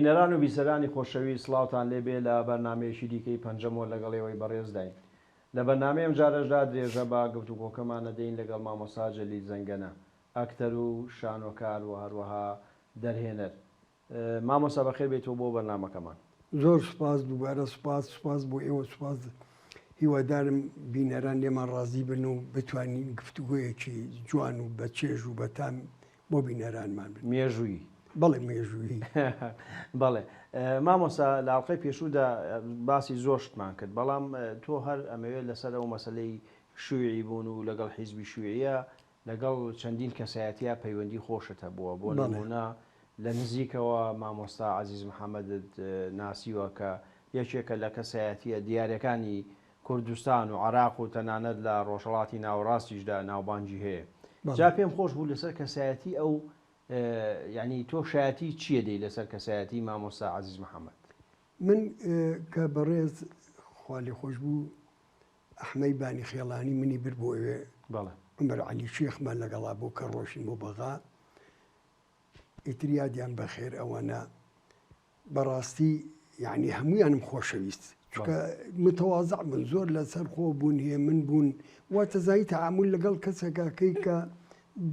بینەران و بیسەرانی خۆشەوی سڵاوتان لێبێ لە بەرنامەیەکی دیکەی پەنجەمۆ لەگەڵەوەی بەڕێزداین. لە بەرنامەیەم جارەشدا درێژە بە گفتوگۆکەمانە دەین لەگەڵ مامۆستا جەلیل زەنگەنە، ئەکتەر و شانۆکار و هەروەها دەرهێنەر. مامۆستا بەخێر بێتەوە بۆ بەرنامەکەمان. زۆر سوپاس، دووبارە سوپاس بۆ ئێوە، سوپاس هیوادارم بینەران لێمان ڕازی بن و بتوانین گفتوگۆیەکی جوان و بە چێژ و بەتام بۆ بینەرانمان بن. مێژووی بەڵێ مێژووی بەڵێ مامۆستا لە ئاڵلقەی پێشوودا باسی زۆر شتمان کرد، بەڵام تۆ هەر ئەمەوێت لەسەر ئەو مەسلەی شوێعی بوون و لەگەڵ حیزبی شوێعیە لەگەڵ چەندین کەسایەتیە پەیوەندی خۆشت هەبووە. بۆ نمونە لە نزیکەوە مامۆستا عەزیز محەممەدت ناسیوە کە یەکێکە لە کەسایەتیە دیارەکانی کوردستان و عێراق و تەنانەت لە ڕۆژهەڵاتی ناوەڕاستیشدا ناوبانجی هەیە. جا پێم خۆش بوو لەسەر کەسایەتی ئەو یعنی تۆ شایەتی چییە دەی لەسەر کەسایەتی مامۆستا عەزیز محەممەد؟ من کە بەڕێز خوالی خۆش بوو ئەحمەی بانی خێڵانی منی بر بۆ ئێوێ عومەر عەلی شێخمان لەگەڵا بوو کە ڕۆژین بۆ بەغا ئیتریادیان بەخێر ئەوەنە بەڕاستی یعنی هەمویانم خۆشەویست چکە متەواضع من زۆر لەسەر خۆ بوون هەیە من بوون واتە زایی تەعامل لەگەڵ کەسێکاکەی کە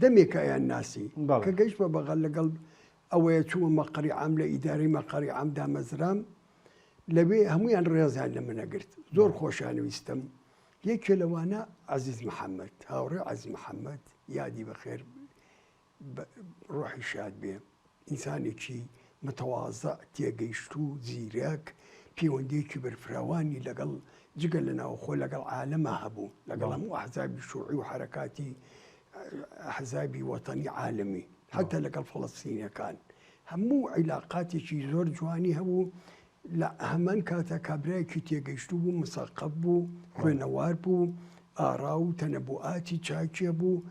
دەمێکە یان ناسی کە گەیشت بە بەغا لەگەڵ ئەوەیە چووە مەقڕی عام لە ئیدارەی مەقڕی عام دامەزرام لەوێ هەمویان ڕێزیان لە منەگرت زۆر خۆشانویستم. یەکێ لەوانە عەزیز محەممەد، هاوڕێ عەزیز محەممەد یادی بەخێر ڕۆحی شاد بێ، ئینسانێکی متەواضع تێگەیشت و زیرەک پەیوەندیەکی بەرفراوانی لەگەڵ جگە لە ناوخۆ لەگەڵ عالەمە هەبوو، لەگەڵ هەموو ئەحزابی شووعی و حەرەکاتی ئەحزابی وەتەنی عالەمی حتا لەگەڵ فەڵەستینیەکان هەموو عیلاقاتێکی زۆر جوانی هەبوو. لە هەمان کاتە کابرایەکی تێگەیشتو بوو، مسەقەف بوو، خوێنەوار بوو، ئارا و تەنەبوعاتی چاکیە بوو،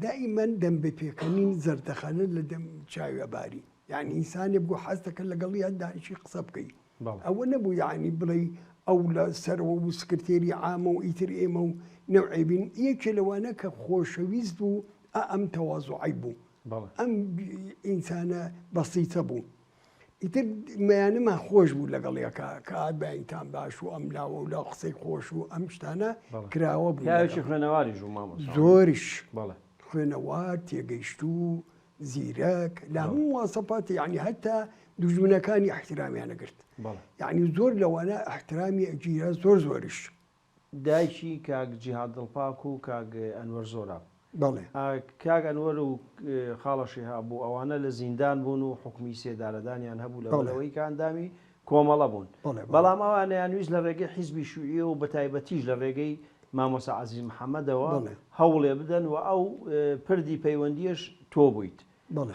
دائیمەن دەم بە پێکەنین زەردەخەنە لە دەم چاوێباری، یعنی ئینسانێ بگو حەز دەکەن لەگەڵی دانیشی قسە بکەی. ئەوە نەبوو یعنی بڵێ ئەو لە سەرەوە و سکرتێری عامە و ئیتر ئێمە و نەوعی بین. یەکێ لەوانە کە خۆشەویست بوو ئەم تەواضوعی بوو، ئەم ئینسانە بەسیتە بوو. ئیتر مەیانەما خۆش بوو لەگەڵ یەکە کە ئابینتان باش و ئەم لاوە و لا قسەی خۆش و ئەم شتانە کراوە بوو. خوێنەواریش و مامۆستا زۆریش خوێنەوار تێگەیشت و زیرەک لە هەموو واسەپاتی، یعنی هەتا دوژمنەکانی احترامیانەگرت، یعنی زۆر لەوانە احترامی ئەگیرە زۆر زۆریش. دایکی کاک جیهاد دڵپاک و کاک ئەنوەر زۆراب، بەڵێ کاک ئەنوەر و خاڵەشی هەبوو ئەوانە لە زیندان بوون و حکمی سێدارەدانیان هەبوو لەبەرەوەی کاندامی کۆمەڵە بوون، بەڵام ئەوانەیانویست لە ڕێگەی حیزبی شووعیە و بەتایبەتیش لە ڕێگەی مامۆستا عەزیز محەممەدەوە هەوڵێ بدەن و ئەو پردی پەیوەندیش تۆ بوویت.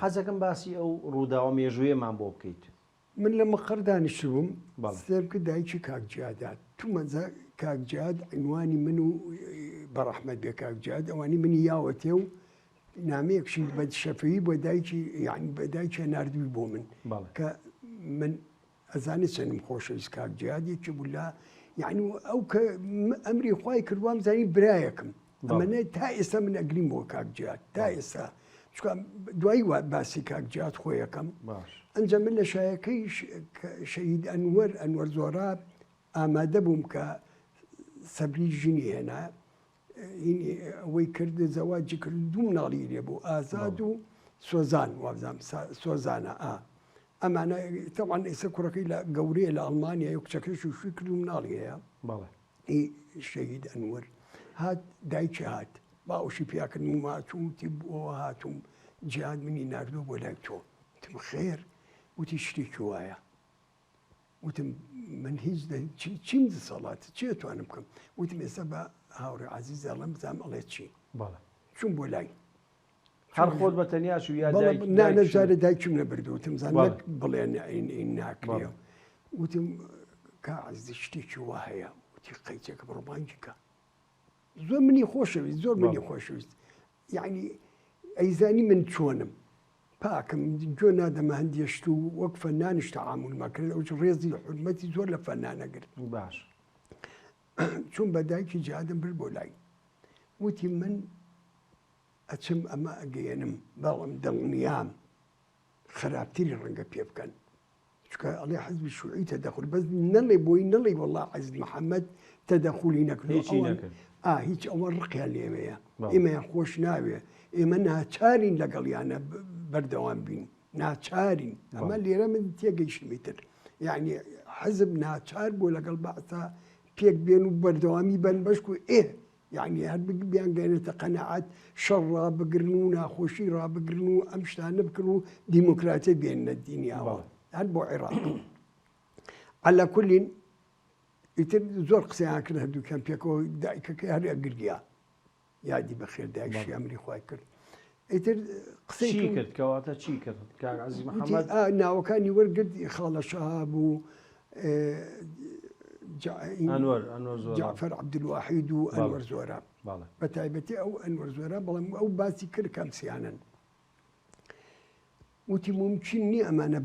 حەزەکەم باسی ئەو ڕووداوە مێژوویەمان بۆ بکەیت. من لە مەقڕ دانیشتبووم سێرکە دایکی کاک جیادات تومەجا کاک جیاد عنوانی من و بەڕەحمەت بێ کاک جیاد ئەوانی منی یاوەتێ و نامەیەکشی بە شەفەیی بۆ دایکی یعنی بە دایکە نردووی بۆ من کە من ئەزانێت چەندم خۆشەویست کاک جیادێکی بوو لە یعنی ئەو کە ئەمری خوای کردوام زانی برایەکم ئەمەنە تا ئێستا من ئەگریم بۆ کاک جیاد تا ئێستا دوایی باسی کاک جیاد خۆیەکەم. ئەنجە من لە شایەکەی شەهید ئەنوەر زۆراب ئامادە بووم کە سەبری ژنی هێنا ئەوەی کرد زەواجی کرد دوو مناڵی لێ بوو ئازاد و سۆزان وابزانام سۆزانە ئەمانە تەوان ئێستا کوڕەکەی لە گەورەیە لە ئەڵمانیا و کچەکەش و شووی کرد و مناڵی هەیە شەهید ئەنوەر هات دایکی هات باوشی پیاکردن و ماچووتی بۆەوە هاتووم جیاد منی نردووە بۆ لای تۆ وتم خێر وتی شتێکی وایە وتم من هیچ چیم دەسەڵات چی ئەتوانم بکەم وتم ئێستا بە هاوڕێ عەزیز ئەڵێم بزانم ئەڵێ چی چوون بۆ لای هەر خۆت بە تەنیا چوو یا نانەجارە دایکم نەبردووتم زان بڵێن ناکرێ وتم کا عەزیز شتێکی وا هەیە وتی قەیچێکە بڕبانگیکە زۆر منی خۆشەویست زۆر منی خۆشەویست یعنی ئەیزانی من چۆنم پاکم گوێ نادەمە هەندێشت و وەک فەنانیش تەعامل مەکرد ئەو ڕێزی حورمەتی زۆر لە فەنانەگرت. باش چون بە دایکی جیادم بر بۆ لای وتی من ئەچم ئەمە ئەگەێنم بەڵام دڵنیام خراپتری ڕەنگە پێ بکەن چکە ئەڵێ حزبی شوعی تەدەخل بەس نەڵێ بۆی نەڵێ وەڵڵا عەزیز محەممەد تەدەخولی نەکرد هیچ ئەوە ڕقیان لێوەیە ئێمەیان خۆش ناوێ ئێمە ناچارین لەگەڵیانە بەردەوام بین ناچارین ئەمە لێرە من تێگەیشتمی تر یعنی حزب ناچار بۆ لەگەڵ بەعسا پێک بێن و بەردەوامی بن بەشک و یعنی هەر بیان گەێنێتە قەنەعات شەڕ ڕابگرن و ناخۆشی ڕابگرن و ئەم شتانە بکرن و دیموکراتی بێنە دینیاوە هەر بۆ عێراق عەلا کولین ئیتر زۆر قسەیان کرد هەردووکیان پێکەوە دایکەکەی هەر ئەگریا یادی بەخێر دایکشی ئەمری خوای کرد ئیتر قسەی کرد کەواتە چی کرد کاک عەزیز محەممەد ناوەکانی وەرگرت خاڵە شەهاب و جعفەر عەبدولواحید و ئەنوەر زۆرا بە تایبەتی ئەو ئەنوەر زۆرا بەڵام ئەو باسی کرد کەمسیانن وتی ممکن نییە ئەمانە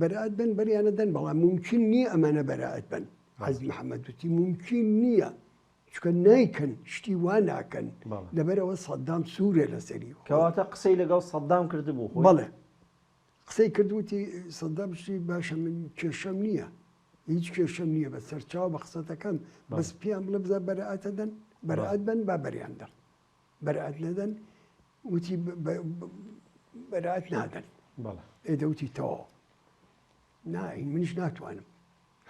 بەرائەت بن بەریانە دەن بەڵام ممکن نییە ئەمانە بەرائەت بن عەزیز محەممەد وتی ممکن نییە چکە نایکەن شتی وا ناکەن لەبەرەوە سەدام سوورە لەسەری کەواتە قسەی لەگەڵ سەدام کردبوو بەڵێ قسەی کردوتی سەدام شتی باشە من کێشەم نییە هیچ کێشەم نییە بە سەرچاو بە قسەتەکەم بەس پێیان بڵێ بزە بەرائەتە دەن بەرائەت بن با بەریان دەن بەرائەت نەدەن وتی بەرائەت نادەن ئێدەوتی تەواو ناین منیش ناتوانم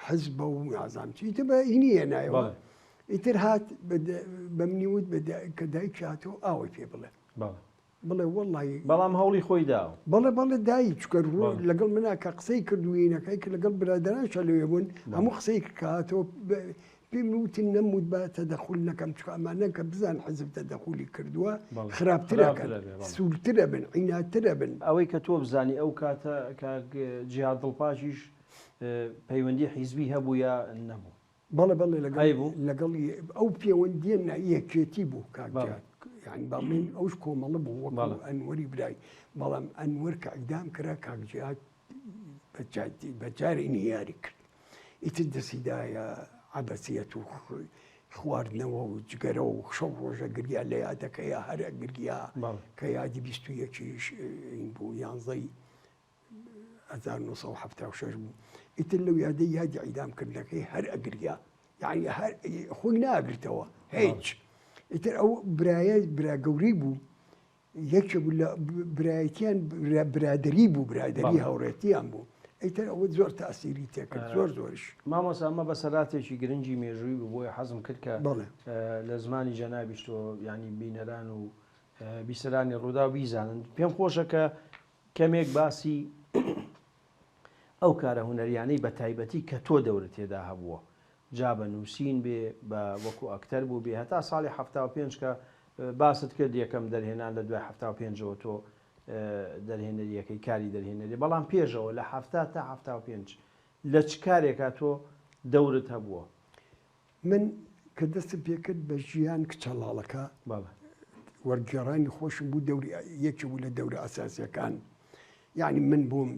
حزب و نازام چیتە بە هینیە نایەوە ئیتر هات بە منی وت کە دایک هاتەوە ئاوەی پێ بڵێ بڵێ وەڵڵی بەڵام هەوڵی خۆی دا بەڵێ دایی چکە لەگەڵ منە کە قسەی کردوینەکەی کە لەگەڵ برادران شەلوێ بوون هەموو قسەی کاتەوە پێم وتن نەموت بە تەدەخول نەکەم چکە ئەمانە کە بزان حزب تەدەخولی کردووە خراپترەکەن سوورترە بن عیناترە بن ئەوەی کە تۆ بزانی ئەو کاتە جیهاد دڵپاشیش پەیوەندی حیزبی هەبوو یا نەبوو بەڵێ لەگەڵ ئەو پەیوەندیە یەکێتی بوو کاکجار یعنی باڵێن ئەوش کۆمەڵە بوو وەکو ئەنوەری برای بەڵام ئەنوەر کە ئیدام کرا کاکجات بەجارێ نیاری کرد ئیتر دەسیدایە عەبەسیەت و خواردنەوە و جگەرە و شەو ڕۆژە گریا لە یادەکەیە هەرە گریا کە یادی 21 بوو 11 1976 بوو ئیتر لەو یادەی یادی ئیدامکردنەکەی هەر ئەگریا یعنی خۆی ناگرتەوە هیچ ئیتر ئەو برا گەورەی بوو یەکێ بوو لە برایەتیان برادری بوو برادری هاوڕێتیان بوو ئیتر ئەوە زۆر تاسیری تێکرد زۆرش مامۆستا ئەمە بەسەراتێکی گرنگی مێژووی بوو بۆی حەزم کرد کە لە زمانی جەنابیش تۆ ینی بینەران و بیسەرانی ڕوودا و بیزانن پێم خۆشە کە کەمێک باسی ئەو کارە هونەریانەی بە تایبەتی کە تۆ دەورە تێدا هەبووە جا بە نووسین بێ بە وەکو ئەکتەر بوو بێ هەتا ساڵی 75 کە باست کرد یەکەم دەرهێنان لە دوای 75ەوە تۆ دەرهێنەریەکەی کاری دەرهێنەری بەڵام پێشەوە لە 70 تا 75 لە چ کارێکا تۆ دەورت هەبووە من کە دەستم پێکرد بە ژیان کچەڵاڵەکە وەرگێڕانی خۆشم بوو دەوری یەکی بوو لە دەورە ئەساسیەکان یعنی من بووم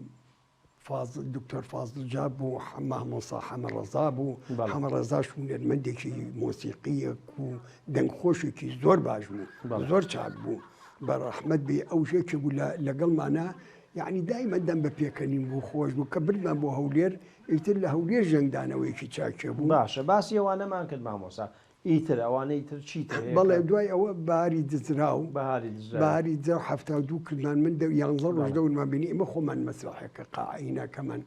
دکتۆر فازڵ جا بوو مامۆستا حەمەڕەزا بوو حەمەڕەزاش هونەرمەندێکی مۆسیقیەک و دەنگخۆشێکی زۆر باش بوو زۆر چاک بوو بە ڕەحمەت بێ ئەو ژێکی بوو لەگەڵمانە یعنی دایمە دەم بە پێکەنیم بوو خۆش بوو کە بردمان بۆ هەولێر ئیتر لە هەولێر ژەنگدانەوەیەکی چاکێ بوو باشە باسی ئەوانەمان کرد مامۆستا ئیتر ئەوانەی تر چیتر بەڵێ دوای ئەوە باری دزرا و باری دزرا 72 کردمان من 11 ڕۆژ دەورمان بینی ئێمە خۆمان مەسرحەکە قاعینەکەمان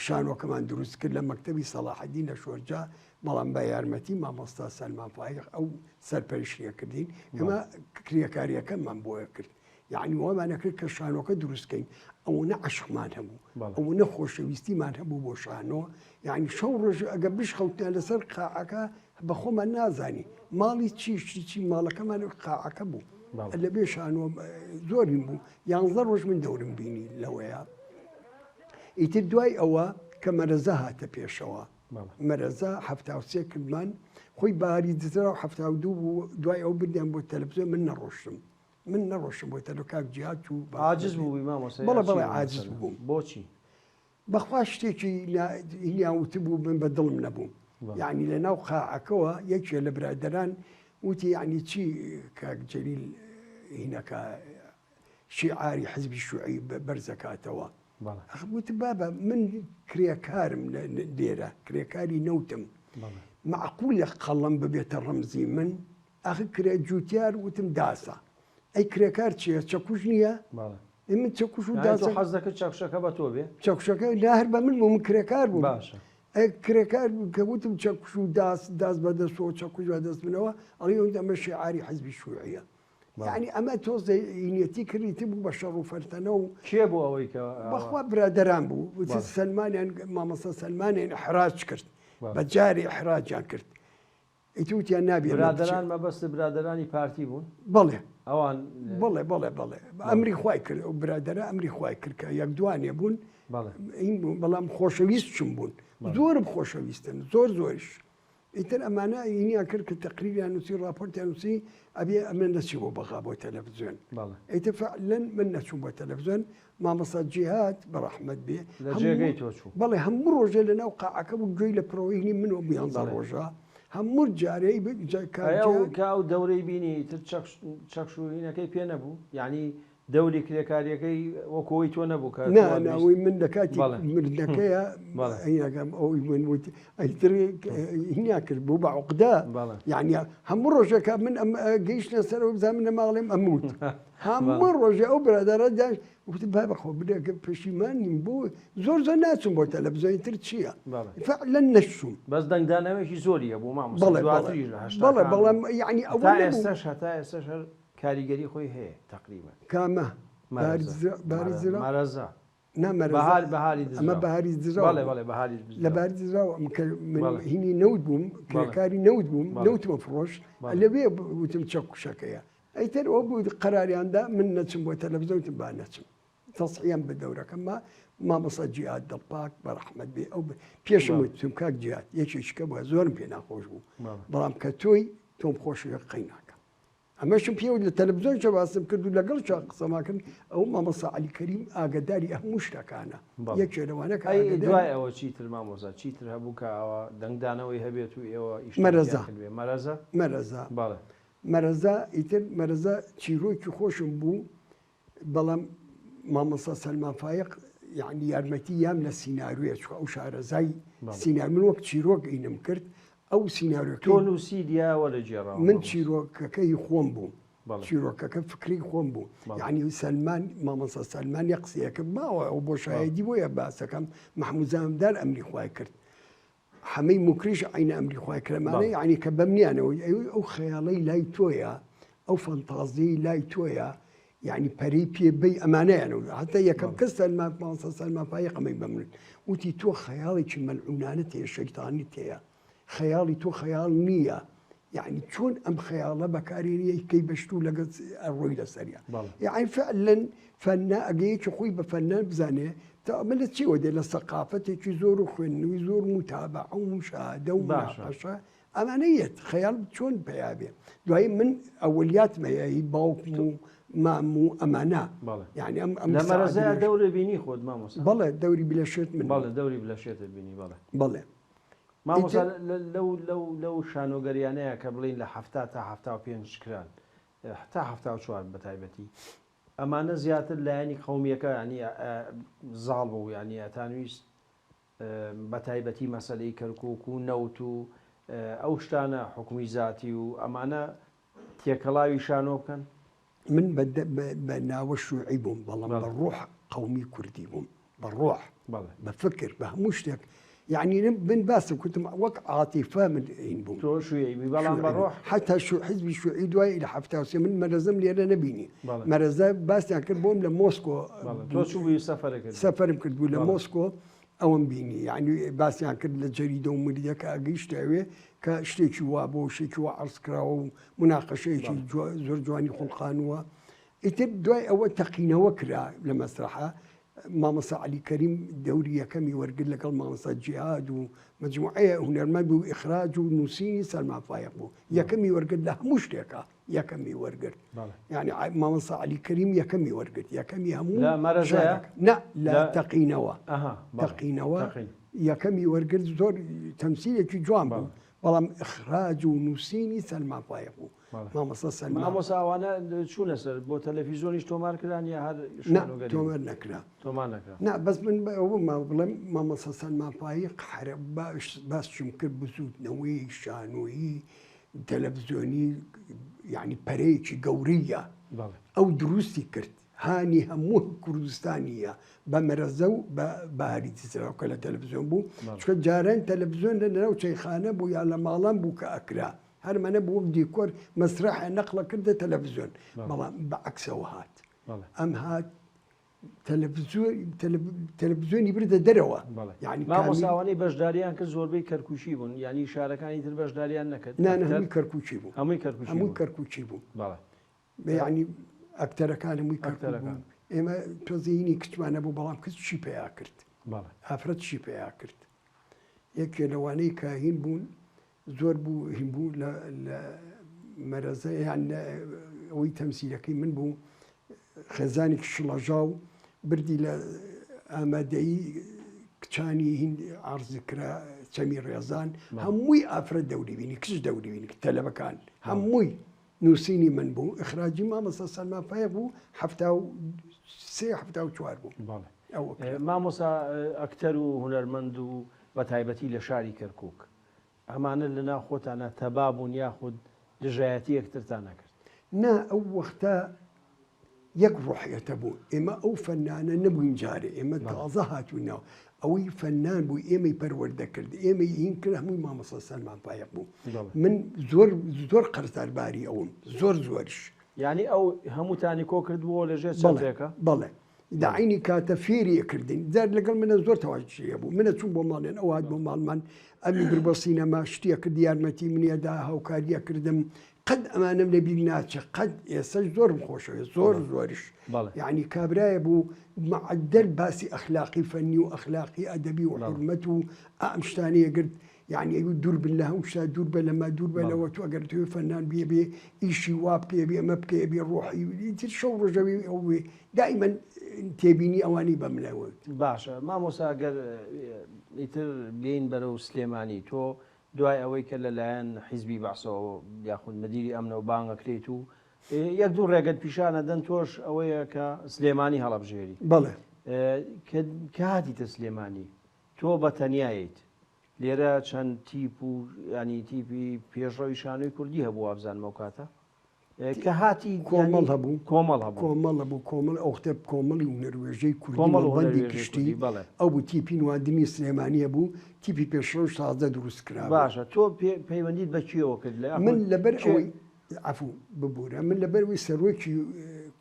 شانۆکەمان دروست کرد لە مەکتەبی سەلاحەدین لە شۆرجا بەڵام بە یارمەتی مامۆستا سەلمان فایق ئەو سەرپەرشتیە کردین ئێمە کرێکاریەکەمان بۆیە کرد یعنی وەمانە کرد کە شانۆکە دروستکەین ئەوەنە عەشقمان هەبوو ئەوەنە خۆشەویستیمان هەبوو بۆ شانۆ یعنی شەو ڕۆژ ئەگە بشخەوتیان لەسەر قاعەکە بە خۆمان نازانی ماڵی چی ماڵەکەمان قاعەکە بوو لەبێ شانۆ زۆرین بوو 11 ڕۆژ من دەورم بینی لەوەیە ئیتر دوای ئەوە کە مەرەزە هاتە پێشەوە مەرەزە 73 کردمان خۆی باری دزرا و 72 بوو دوای ئەو بردیان بۆ تەلەڤیزیۆن من نەڕۆشتم بۆ تەلۆکاک جیهات و عاجز بووی مامۆستا بەڵێ عاجز بووم بۆچی بەخوا شتێکی هینیان وتی بوو من بە دڵم نەبووم یعنی لە ناو قاعەکەوە یەکێ لە برادەران وتی یعنی چی کاک جەلیل هینەکە شیعاری حزبی شوعی بەرزەکاتەوە بەڵێ وت بابا من کرێکارم لێرە کرێکاری نەوتم بەڵێ معقولە قەڵم ببێتە ڕەمزی من ئەخ کرێ جوتیار وتم داسە ئەی کرێکار چییە چەکوش نییە بەڵێ من چەکوش و تۆ داسە حەز دەکرد چەکشەکە بە تۆ بێ چەکشەکە ناهر بە من بوو من کرێکار بوو باشە ئەی کرێکار کە وتم چەکوش و داست بەدەستەوە چەکوش بەدەست منەوە ئەڵی ئەمە شیعاری حەزبی شووعیە یعنی ئەمە تۆ زەینەتی کردیتی بوو بە شەڕ و فەرتەنە و کێ بوو ئەوەی کە بەخوا برادەران بوو سلمانیان مامەسە سلمانیان حراج کرد بە جاری حراجیان کرد ئیتوتیان نابێت برادران مەبەست برادرانی پارتی بوون بەڵێ ئەوان بڵێ بڵێ بڵێ ئەمری خوای کرد و برادرە ئەمری خوای کرد کە یەک دوانێ بوون بەڵێ بەڵام خۆشەویست چم بوون زۆرم خۆشەویستن زۆریش ئیتر ئەمانە ئینیان کرد کە تەقریریان نووسی راپۆرتیان نووسی ئەبێ ئەمە نەچی بۆ بەغا بۆ تەلەڤیزیۆن ئیتر فعلەن من نەچوم بۆ تەلەڤیزیۆن مامەسا جیهاد بەڕەحمەت بێ لە جێگەی تۆ چوو بەڵێ هەموو ڕۆژە لەناو قاعەکە بوو گوێی لە پرۆینی منەوە بیانزە ڕۆژە هەموو جارەی کە ئەو دەورەی بینی تر چەکشوهینەکەی پێ نەبوو یعنی دەوری کرێکاریەکەی وەکۆی تۆ نەبوو کە ناوی من دەکاتی مردنەکەیە ئەینەکەم ئەوی من وتی ئەیتر هینیا کرد بوو بە عقدا یعنی هەموو ڕۆژەکە من ئەم گەیشتە سەرەوە بزانمە ماڵێم ئەموت هەموو ڕۆژێ ئەو برادەرە داش وتی با بەخۆ بدەکە پەشیمانیم بۆ زۆر ناچوم بۆ تەلەڤیزیۆن تر چییە فعلەن نەچووم بەس دەنگدانەوەیەکی زۆریە بۆ مامۆستا بەڵێ بەڵام یعنی ئەوە ئێستاش هەتا ئێستاش هەر کاریگەری خۆی هەیە تقریبا کامە مارەزا بەهاری ئەمە بەهاری لە باری دزراوە هینی نەوت بووم کرێکاری نەوت بووم نەوتمە فڕۆش لەوێ وتم چەکوشەکەیە ئەیتر ئەو بوو قەراریاندا من نەچم بۆ تەلەڤیزیۆن با نەچم تەسحیان بە دەورەکەمە مامەسا جیهاد دڵپاک بەڕەحمەت بێ ئەو پێشم وتم کاک جیهاد یەکێکیکە بووە زۆرم پێ ناخۆش بوو بەڵام کە تۆی تۆم خۆشیە قەیناکە ئەمەشم پێ لە تەلەڤیزیۆن چە باسم کرد و لەگەڵ چا قسەماکرد ئەو مامەسا عەلی کەریم ئاگداری هەموو شتەکانە یەکێ لەوانە کە دوای ئەوە چیتر مامۆستا چیتر هەبوو کە ئەوە دەنگدانەوەی هەبێت و ئێوە مەرەزە باڵێ مەرەزا ئیتر مەرەزە چیرۆکی خۆشم بوو بەڵام مامەسا سەلمان فایق یعنی یارمەتی یام لە سیناریوە چوە ئەو شارەزای سینار من وەک چیرۆک ئینم کرد ئەو سیناریۆکە تۆ نووسی دیاوە لە جێڕا من چیرۆکەکەی خۆم بوو چیرۆکەکە فکری خۆم بوو یعنی سەلمان مامەسا سەلمان یە قسەیەکە ماوە ئەو بۆ شایەدی بۆیە باسەکەم محموود زامدار ئەمری خوای کرد هەمەی مکریش عینە ئەمری خوای کرەمانە یعنی کە بەمنیانەوەی ئەو خەیاڵەی لای تۆیە ئەو فەنتازیی لای تۆیە یعنی پەری پێ بەی ئەمانەیانەوە هەتا یەکەم کەس سەلمان فایق ئەمەی بەمن وتی تۆ خەیاڵێکی مەلعونانت هەیە شەیتانیت هەیە خەیاڵی تۆ خەیاڵ نییە یعنی چۆن ئەم خەیاڵە بەکارێنیە کەی بەشتوو لەگەڵ ڕۆی لەسەریە یعنی فعلەن فەنە ئەگەیەکی خۆی بە فەنان بزانێ ئەمە لە چیوە دێ لە سەقافەتێکی زۆر و خوێندنەوەی زۆر متابع و مشاهدە و مناقەشە ئەمانەیەت خەیاڵ چۆن پێیا بێ دوایی من ئەوەلیاتمەیە باوکم و مام و ئەمانە یعنی لە مەرەزە دەورە بینی خۆت مامۆستا بەڵێ دەوری بلەشێت من بەڵێ دەوری بلەشێتت بینی بەڵێ مامۆستا لەو شانۆگەریانەیە کە بڵین لە 70 تا 75 کران تا 74 بە تایبەتی ئەمانە زیاتر لایەنی قەومیەکە ینی زاڵ بوو ینی ئەتانویست بە تایبەتی مەسەلەی کەرکووک و نەوت و ئەو شتانە حکومی زاتی و ئەمانە تێکەڵاوی شانۆ بکەن من بە ناوە شوعی بووم بەڵام بە ڕۆح قەومی کوردی بووم بە ڕۆح بە فکر بە هەموو شتێک یعنی من باسم کوتم وەک عاتیفە من ئین بووم تۆ شوێی بەڵام بە ڕۆح حتا حیزبی شوعی دوای لە حەفتاوسێ من مەرەزەم لێرە نەبینی مەرەزە باسییان کرد بۆم لە مۆسکۆ سەفەرم کرد بوو لە مۆسکۆ ئەوم بینی یعنی باسییان کرد لە جەریدە و مریدەکە ئەگەیشتاوێ کە شتێکی وا بۆ شتێکی وا عەرزکراوە و مناقەشەیەکی زۆر جوانی خوڵقانوە ئیتر دوای ئەوە تەقینەوە کرا لە مەسرحە مامەسا عەلی کەریم دەوری یەکەمی وەرگرت لەگەڵ مامەسا جیهاد و مەجموعەیە هونەرمەند و ئیخراج و نووسینی سەلمان فایق بوو یەکەمی وەرگرت لە هەموو شتێکە یەکەمی وەرگرت یعنی مامەسا عەلی کەریم یەکەمی وەرگرت یەکەمی هەموو نە لە تەقینەوە یەکەمی وەرگرت زۆر تەمسیلێکی جوان بوو بەڵام ئەخراج و نووسینی سەلمان فایق بوو مامۆستا سەلمان مامۆستا ئەوانە چوونە سەر بۆ تەلەڤیزۆنیش تۆمار کران یا هەر تۆمەر نەکرا تۆمان نەکرا نا بەس من بڵێم مامۆستا سەلمان فایق باسشم کرد بزوتنەوەی شانۆیی تەلەڤیزۆنی یعنی پەرەیەکی گەورەیە ئەو دروستی کرد هانی هەموو کوردستانیە بە مەرەزە و بە هەریتیسراوکە لە تەلەڤیزۆن بوو چکە جاران تەلەڤیزۆن لە نەرەو چەیخانە بوو یا لە ماڵان بوو کە ئەکرا هەرمەنە بوو دیکۆر مەسرحە نەقڵە کردە تەلەڤیزۆن بەڵام بەعکسەوە هات ئەم هات تەلەڤیزۆنی بردە دەرەوە یعنی مامۆستاوانەی بەشداریان کرد زۆربەی کەرکوشی بوون ینی شارەکانی تر بەشداریان نەکرد هەمووی کەرکوچی بوو هەمووی کەرکوچی بوو ینی ئەکتەرەکان هەمووی کەرکەرەکان ئێمە تۆزیینی کچمانە بوو بەڵام کەس چی پێیا کرد ئافرەت چی پێیا کرد یەکێ لەوانەی کاهین بوون زۆر بوو هین بوو لە مەرەزە یان ئەوەی تەمسیلەکەی من بوو خێزانێکی شڵەژاو بردی لە ئامادەیی کچانی هین عەرزی کرا چەمی ڕێزان هەمووی ئافرەت دەوری بینی کچ دەوری بینی تەلەبەکان هەمووی نووسینی من بوو ئەخراجی مامۆستا سەلمان فایق بوو 1970 بوو مامۆستا ئەکتەر و هونەرمەند و بە تایبەتی لە شاری کەرکووک ئەمانە لەناو خۆتانە تەبا بوون یاخود دژایەتی یەکترتان نەکرد نا ئەو وەختە یەک ڕۆحیەتە بوو ئێمە ئەو فەنانە نەبووین جارێ ئێمە تازە هاتوونەوە ئەوەی فەنان بوو ئێمەی پەروەردە کرد ئێمەی هین کرد هەمووی مامۆستا سەلمان فایق بوو من زۆر قەرزارباری ئەوم زۆریش یعنی ئەو هەمووتانی کۆ کردووە لەژێر چەندێکە بەڵێ داعینی کاتە فێری کردین جار لەگەڵ منە زۆر تەواژیە بوو منە چوون بۆ ماڵێن ئەو هات بۆ ماڵمان ئەمی بر بۆ سینەما شتێ کرد یارمەتی منیەدا هاوکاریە کردم قەت ئەمانم لە بیر ناچە قەت ئێستا زۆرم خۆشەوە زۆریش یعنی کابرایە بوو معدل باسی ئەخلاقی فەنی و ئەخلاقی ئەدەبی و حورمەت و ئەم شتانەیە گرت یعنی ئەوی دوور بن لە هەموو شتا دوور بە لەما دوور بە لەوە تو ئەگەر توێ فەنان بێ ئیشی وا بکێ بێ ئەمە بکێ بێ ڕۆحی تر شەو ڕۆژەوی ئەو بێ دائیمەن تێبینی ئەوانی بەملەوە باشە مامۆستا ئەگەر ئیتر بێین بەرەو سلێمانی تۆ دوای ئەوەی کە لەلایەن حیزبی بەعسەوە یاخود مەدیری ئەمنەوە بانگەکرێت و یەک دوو ڕێگەت پیشانە دەن تۆش ئەوەیە کە سلێمانی هەڵەبژێری بەڵێ کە هاتیتە سلێمانی تۆ بە تەنیایت لێرە چەند تیپ و ینی تیپی پێشڕەوی شانۆی کوردی هەبوو ئابزانمە کاتە کە هاتی کۆمەڵ هەبوو کۆمەڵ هەبوو کۆمەڵ ئەو کتێب کۆمەڵی و نەروێژەی کوردی گشتی ئەو بوو تیپی نوادنی سلێمانیە بوو تیپی پێشڕەوی تازە دروست کرا باشە تۆ پەیوەندیت بە چیەوە کرد لە من لەبەر ئەوەی عفو ببوورە من لەبەروی سەرۆکی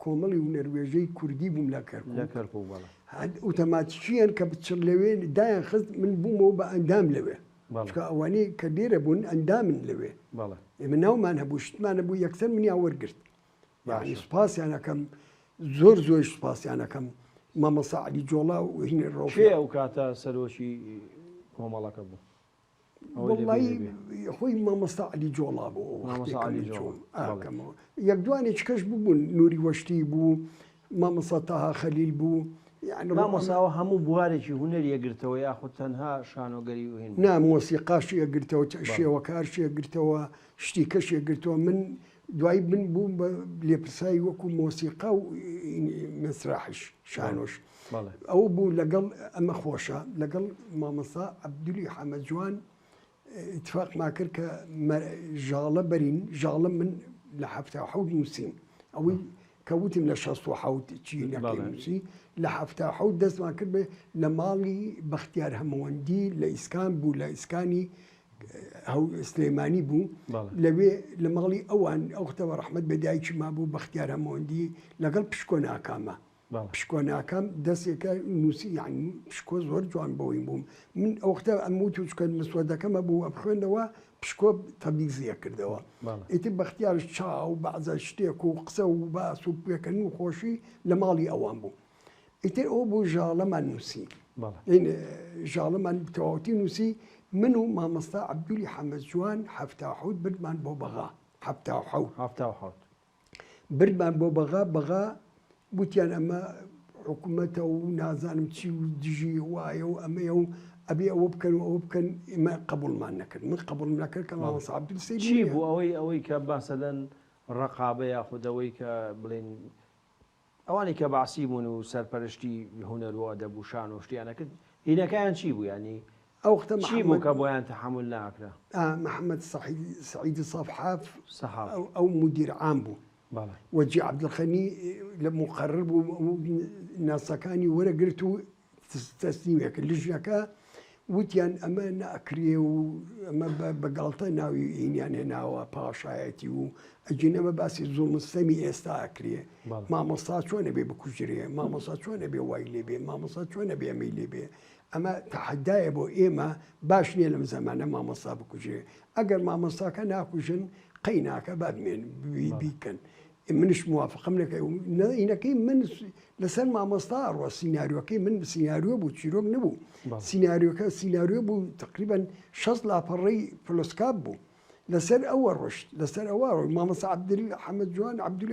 کۆمەڵی و نەروێژەی کوردی بووم لە کەرکوو ئۆتۆماتیکیان کە بچڕ لەوێ دایان خست من بوومەوە بە ئەندام لەوێ چکە ئەوانەی کە لێرە بوون ئەندامن لەوێ ئێمە ناومان هەبوو شتمانە بوو یەکسەر منی وەرگرت یعنی سوپاسیانەکەم زۆر سوپاسیانەکەم مامۆستا عەلی جۆڵا و هینە ڕۆژێ ئەو کاتە سەرۆکی کۆمەڵەکە بوو وڵی خۆی مامۆستا عەلی جۆڵا بوو یەک دوانی چکەش بوون نووری وەشتی بوو مامۆستا تاها خەلیل بوو مامۆساوە هەموو بوارێکی هونەری یەگرتەوە یاخود تەنها شانۆگەری و هێن نا مۆسیقاشی یەگرتەوە شێوەکارشی یەگرتەوە شتی کەش یەگرتەوە من دوایی بن بوو بە لێپرسایی وەکو مۆسیقا و مسرحش شانۆش ئەو بوو لەگەڵ ئەمە خۆشە لەگەڵ مامۆستا عەبدولی حەمەد جوان اتفاقمان کرد کە ژاڵە بەرین ژاڵە من لە 77 نووسین ئەوەی کەوتیم لە 67 چینەکەی نووسی لە 77 دەستمان کرد بێ لە ماڵی بەختیار هەمەوەندی لە ئیسکان بوو لە ئیسکانی سلێمانی بوو لەوێ لە ماڵی ئەوان ئەوختەوە ڕەحمەت بەدایکی ما بوو بەختیار هەمەوەندی لەگەڵ پشکۆ ناکامە پشکۆ ناکام دەستێکە نووسی یعنی پشکۆ زۆر جوان بەوەی بووم من ئەوختە ئەموت و چکە مسوەدەکەمە بوو ئە بخوێندەوە پشکۆ تەبیزیە کردەوە ئیتر بەختیارش چاو بەعزە شتێک و قسە و باس و پێکەنی و خۆشی لە ماڵی ئەوان بوو ئیتر ئەو بوو ژاڵەمان نووسی ژاڵەمان تەواوەتی نووسی من و مامۆستا عەبدولی حەمەد جوان 77 بردمان بۆ بەغا 77 بردمان بۆ بەغا بوتیان ئەمە حکوومەتە و نازانم چی و دژی وایە و ئەمەیە و ابي او بكن او بكن ما قبول ما نكر من قبول ما نكر كما صعب السيد چی بوو ئەوەی کە باسەدەن ڕقابە یاخود ئەوەی کە بڵێن ئەوانی کە باسی بوون و سەرپەرشتی هونەر و ئەدەب و شان و شتیانەکرد هینەکەیان چی بوو ینی او اخت چی بوو کە بۆیان تەحمل ناکرا محمد سعيد الصفحاف سەحاب او مدير عام بو بەڵێ وجي عبد الغني مقرر بو ناسكاني ورا قلتو تسليمك اللجنه وتيان اما ناكري وما بقالته ناوي يعني ناوى باشايتي واجينا ما باسي زوم السمي استا اكري ما مصات شو نبي بكجري ما مصات شو نبي وايلي بي ما مصات شو نبي اميلي بي اما تحداي ابو ايما باشني لم زمان ما مصا بكجري اجر ما مصا كان اكوجن قيناك باب من بيكن منش موافق منك هنا من لسان ما مصدر والسيناريو كي من سيناريو بو تشيروك نبو سيناريو بو تقريبا شص لا فري فلوسكاب بو لسان اول رشد لسان اول ما مص عبد الله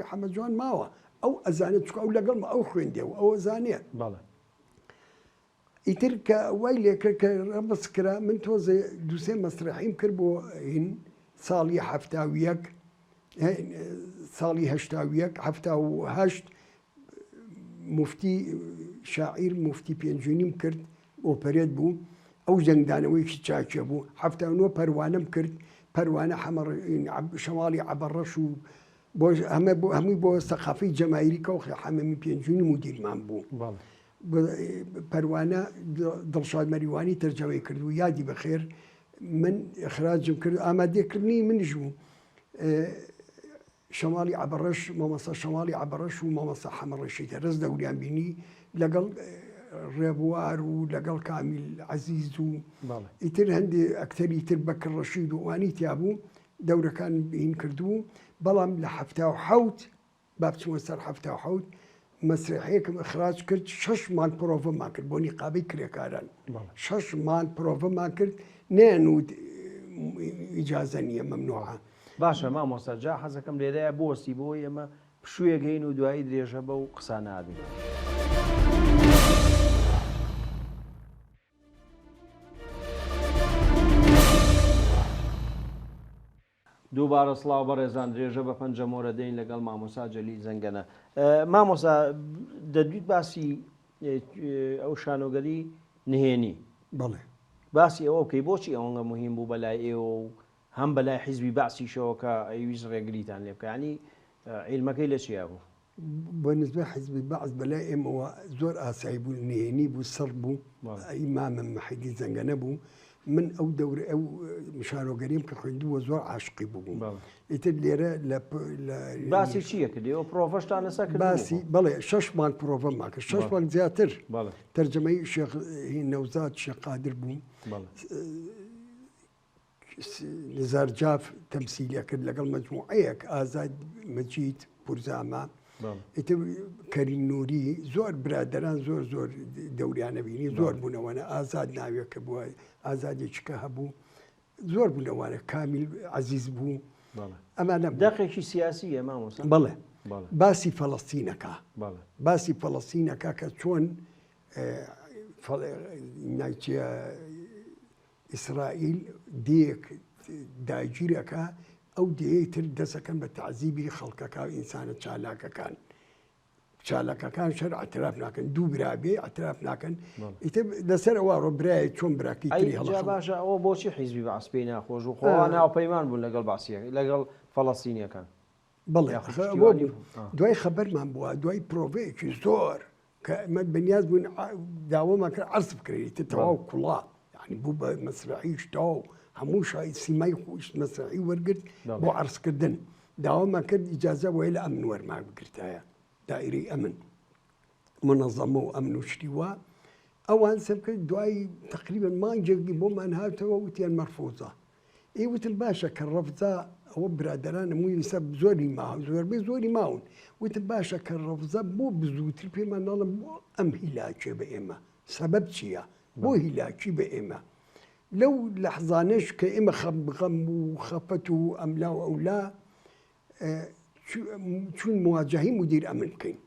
حمد جوان ماوا او ازانت او لقل او خويندي او ازانيه بله يترك ويلي ربس كرا من توزي دوسين مسرحيم كربو هن صالي حفتاويك ساڵی هەشتاویەک هەفتا و هەشت مفتی شاعیر مفتی پێنجێنیم کرد ئۆپەرێت بوو ئەو جەنگدانەوەیکی چاکێ بوو هەفتانوە پەروانەم کرد پەروانە شەماڵی عەبەڕەش و هەمووی بۆ سەقافەی جەماهیری کەوخ حەمەمی پێنجێنی مدیرمان بوو پەروانە دڵشاد مەریوانی تەرجەمەی کرد و یادی بەخێر من ئەخراجم کرد ئامادەکردنی منیش بوو شمالي عبرش مامسا شمالي عبرش ومامسا حمر الشيء رز دوريان بيني لقل ريبوار ولقل كامل عزيز و يتر عندي اكثر يتر بكر رشيد واني تيابو دوره كان بين كردو بلام لحفتا وحوت باب سمستر حفتا وحوت مسرحيك اخراج كرت شش مال بروفا ما كرت بوني قابي كريكاران شش مال بروفا ما كرت نانود اجازه ممنوعه باشە مامۆستا حەزەکەم لێرەیە بۆستی بۆ ئێمە پشوویە گەین و دوایی درێژە بە و قسە نابین. دووبارە سڵاو بەڕێزان درێژە بە پەنجەمۆرە دەین لەگەڵ مامۆستا جەلیل زەنگەنە. مامۆستا دەدویت باسی ئەو شانۆگەری نهێنی بەڵێ باسی ئەوە بکەی بۆچی ئەوەنگە مهم بوو بەلای ئێوە و هەم بەلای حیزبی باسیشەوە کە ئەویست ڕێگریتان لێ بکە ینی عیلمەکەی لە چیا بوو؟ بۆ نسبە حیزبی باس بەلای ئێمەوە زۆر ئاسایی بوو نهێنی بوو سەر بوو ئیمامم مەحیدی زەنگەنە بوو من ئەو دەورە ئەو شارۆگەریم کە خوێندووە زۆر عاشقی بوو ئیتر لێرە باسی چییە کردی ئەو پرۆڤەشتان لەسەر کرد باسی بەڵێ 6 مال پرۆڤە ماکە 6 مال زیاتر تەرجەمەی شێخ نەوزاد شێخ قادر بوو نزار جاف تمثيلية كد لقل مجموعيك آزاد مجيد بورزاما كريم نوري زور برادران زور دوريانا بيني زور بونا وانا آزاد ناويك بو آزاد يشكاها بو زور بونا وانا كامل عزيز بو أما دقيقة سياسية ما موسى بله باسي فلسطينكا باسي فلسطينكا كتون نايتيا إسرائيل ديك داجيركا أو ديتر دسكن بتعذيبي خلقك إنسان شالك كان شرع اعترافنا كان دو برابي اعترافنا كان يتب دسر وارو براي شون براكي تري هلا أي باشا أو بوشي حزبي بعص بينا خوج وخوانا وبيمان بون لقل بعصيه لقل فلسطينيا كان بالله دواي خبر ما بوا دواي بروفيك زور كما بنياز بون داوما كان عرس فكري تتواو كلها يعني بو مسرحي شتاو هموش هاي سيماي خوش مسرحي ورقد بو عرس كردن داوما كرد إجازة وإلى أمن ور ما بقرتها دائري أمن منظمة وأمن وشتيوا أوان سبك دواي تقريبا ما نجي بو ما نهايته وتيان مرفوضة إيه وتلباشا كالرفضة هو برادران مو يسب زوري معه زوري معون وتلباشا كالرفضة مو بزوتر بما نظام أم هلاكي بإما سبب شيء بو هلاكي بإما لو لحظانش كإما غم وخفته أم لا أو لا شو المواجهين مدير أمن كين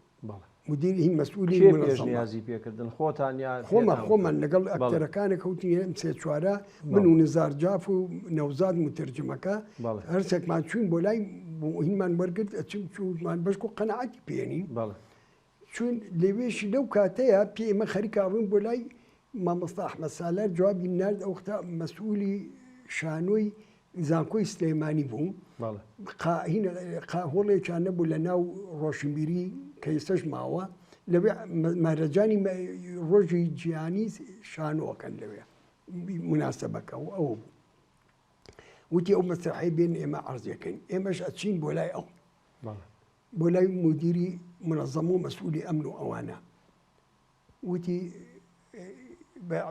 مدیر هی مەسئولی کێ منەظەمە پێشنیازی پێکردن خۆتان یا خۆمان لەگەڵ ئەکتەرەکانە کەوتین ئەم سێ چوارە من و نزار جاف و نەوزاد مترجمەکە هەرسێکمان چوین بۆ لای هینمان وەرگرت ئەچم چومان بەشک و قەنەعەتی پێێنین چون لەوێشی لەو کاتەیە پێ ئێمە خەریکا ڕوون بۆ لای مامۆستا ئەحمەد سالار جوابی نرد ئەو وەختە مەسئولی شانۆی زانکۆی سلێمانی بوو هۆڵێکیان نەبوو لە ناو ڕۆشنبیری کە ئێستش ماوە لەوێ مارەجانی ڕۆژی جیهانی شانۆکەن لەوێ مناسبەکە و ئەو بوو وتی ئەو مەسرحی بێن ئێمە عەرزەکەین ئێمەش ئەچین بۆ لای ئەو بۆ لای مدیری منەظەمە و مەسئولی ئەمن و ئەوانە وتی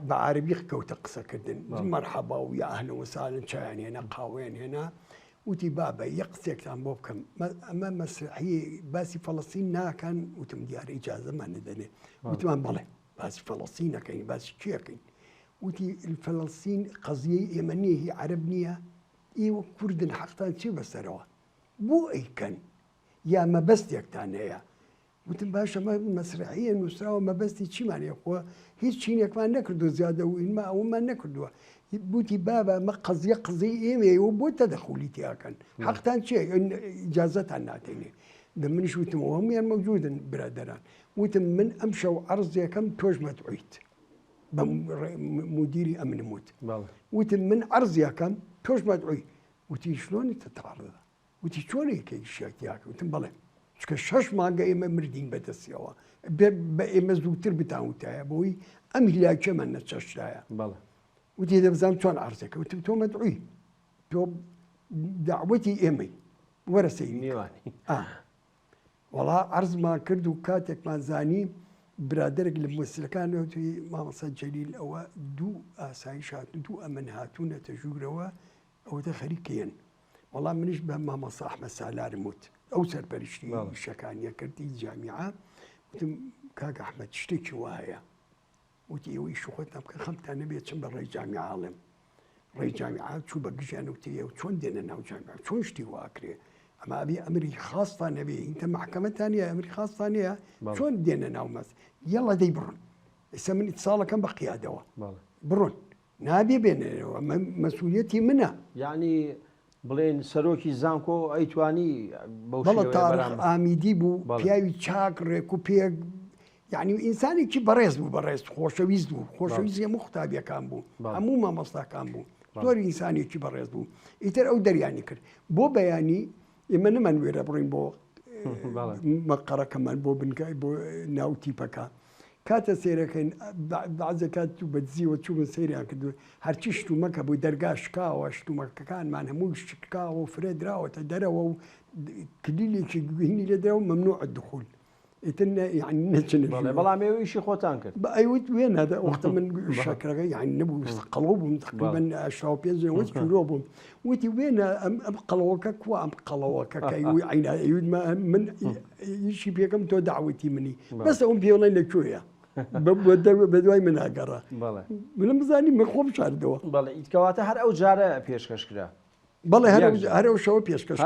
بە عەرەبی کەوتە قسەکردن مەرحەبا و یا ئەهلە وسهلەن چایان هێنا قاوەیان هێنا وتی بابە یەک قسێکتان بۆ بکەم ئەمە مەسرحی باسی فەڵەستین ناکەن وتم دیارە ئیجازەمان نەدەنێ وتمان بەڵێ باسی فەڵەستین نەکەین باسی چیەکەین وتی فەڵەستین قەزیەی ئێمە نییە هی عەرەب نییە ئێوە کوردن حەقتان چی بەسەرەوە بۆ ئەیکەن یا مەبەستێکتان هەیە وتم باشە مەسرحیە نووسراوە مەبەستی چیمان هەیە هیچ چینێکمان نەکردو زیادە و ئینما ئەومان نەکردووە بوتی بابە مە قزیە ئێمەیە و بۆ تەدەخولی تیاکەن حەقتان چیە ئیجازەتان ناتێنێ منیش وتم هەمویان مەوجودن برادەران وتم من ئەم شەو عەرزێکەم تۆش مەدعویت بە مدیری ئەمنم وتم من عەرزێکەم تۆش مەدعوی وتی شلۆنی تەتەعەرضە وتی چۆنێکی شێتیاکە وتم بەڵێ چکە 6 مانگە ئێمە مردین بەدەستیەوە بە ئێمە زووتر بتانوتایە بۆی ئەم هیلاکێمان نەچەشتایە وتی دەبزانم چۆن عەرزەکە وتم تۆ مەدعوی تۆ داعوەتی ئێمەی وەرە سەیری وەڵا عەرزمان کرد و کاتێکمان زانی برادێک لە ممثلەکانەوە توی مامۆستا جەلیل ئەوە دوو ئاسایش هاتون دوو ئەمن هاتوونەتە ژوورەوە ئەوەتە خەریکەیەن وەڵام منیش بە مامۆستا ئەحمەد سالارم وت ئەو سەرپەرشتی شەکانیە کردی جامیعە وتم کاک ئەحمەد شتێکی وایە وتی ئێوە ئیش خۆتان بکە خەمتان نەبێت چم بە ڕێی جامیعاڵێم ڕێی جامیعا چوو بە گژیان وتی ئێوە چۆن دێنە ناو جامیعا چۆن شتی واکرێ ئەمە ئەبێ ئەمری خاستان نەبێ ئینتە محکەمەتان هەیە ئەمری خاستان هەیە چۆن دێنە ناو مەس یەڵە دەی بڕۆن ئێستا من ئیتساڵەکەم بە قیادەوە بڕۆن نابێ بێنەوە مەسئولیەتی منە یعنی بڵێن سەرۆکی زانکۆ ئەیتوانی بەڵە تاریخ ئامیدی بوو پیاوی چاک ڕێک و پێک یعنی ئینسانێکی بەڕێز بوو بەڕێز خۆشەویست بوو خۆشەویست هەموو قوتابیەکان بوو هەموو مامۆستاکان بوو زۆر ئینسانێکی بەڕێز بوو ئیتر ئەو دەریانی کرد بۆ بەیانی ئێمە نەمانوێرە بڕین بۆ مەقەڕەکەمان بۆ بنکای بۆ ناو تیپەکە کاتە سێرەکەین بەعزەکات و بەدزیوە چوو بن سەیریان کردو هەرچی شتومەکە بۆی دەرگا شکاوە شتومەکەکانمان هەموو شکاوە و فرێ دراوەتە دەرەوە و کلیلێکی گوهینی لە دەرەوە مەمنوع الدخول ئیتر یعنی نەچن بەڵام ئێوە ئیشی خۆتان کرد ئەیوت وێنەدا وەختە من شەکرەکە یعنی نەبوو قەڵەو بووم تقریباً 15 کیلۆ بووم وتی وێنە ئەم قەڵەوەکە کووە ئەم قەڵەوەکە کە ئەیوت من ئیشی پێکەم تۆ داوەتی منی بەس ئەوم پێڵێن لەکوێیە بە دوای من ئاگەڕا منم بزانی من خۆم شاردەوە بەڵێ ئیتکەواتە هەر ئەو جارە پێشکەش کرا بەڵێ هەرەو شەوە پێشکەش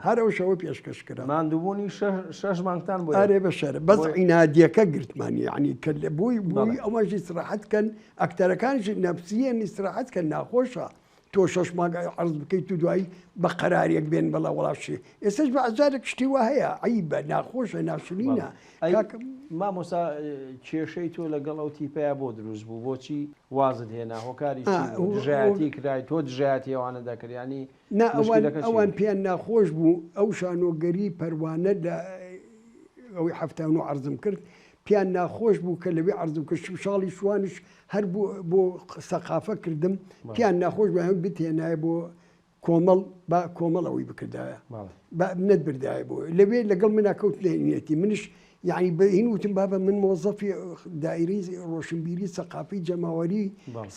هەرەو شەوە پێشکەش کرا ماندووبوونی 6 مانگتان بۆ ئارێ بەشەر بەس عینادیەکە گرتمانی یعنی کە بووی ئەوەژی استراحەتکەن ئەکتەرەکانش نەفسیەن استراحەتکەن ناخۆشە تۆ 6 مانگ عەرز بکەیت و دوایی بە قەرارێک بێن بەڵا وەڵاشی ئێستش بە ئەجارێک شتی وا هەیە عیبە ناخۆشە ناشرینە مامۆستا کێشەی تۆ لەگەڵ ئەو تیپەیە بۆ دروست بوو بۆچی وازت هێنا هۆکاری دژایەتی کرای تۆ دژایەتی ئەوانە دەکردیانی ئەوان پێیان ناخۆش بوو ئەو شانۆگەری پەروانە ئەوەی هەفتان و عەرزم کرد پیان ناخۆش بوو کە لەوێ عەرزم کرد شاڵی شوانش هەر بۆ سەقافە کردم پیان ناخۆش بە هەم بتێنایە بۆ کۆمەڵ با کۆمەڵەوەی بکردایە نەت بردایە بۆ لەوێ لەگەڵ مناکەوت لێنیەتی منش یعنی هین وتم بابە من مۆزەفی دایری ڕۆشنبیری سەقافی جەماوەری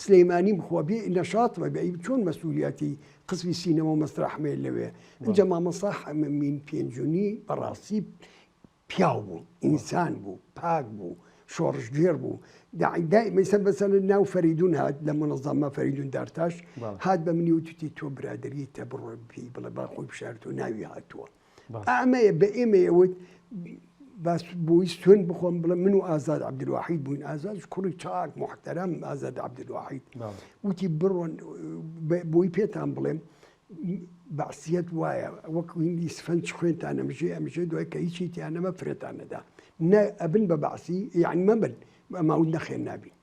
سلەیمانی بخوا بێ نەشاتمە بێ چۆن مەسئولیەتی قسمی سینەمە و مەسرحمێ لەوێ اینجا مامۆستا حەمەمین پێنجونی بەڕاستی پیاو بوو ئینسان بوو پاک بوو شۆڕژگێر بوو مەسەر بەسەر ناو فەریدون هات لە منەظەمە فەریدون دارتاش هات بە منی وتی تۆ برادریتە بڕۆ پێی بڵێ با خۆی بشارێتەوە ناوی هاتووە ئەمەیە بە ئێمەیەوت باس بوی سوێن بخۆم بڵێ من و ئازاد عەبدولواحید بووین. ئازاد کوڕی چاک محتەرەم ئازاد عەبدولواحید وتی بڕۆن بۆی پێتان بڵێم بەعسیەت وایە وەکو هیندی سفەنج خوێنتان ئەمژێ دوای کە هیچی تیان نەمە فرێتان نەدا نە ئەبن بە بەعسی یعنی مەبن ئەماون نەخێن نابین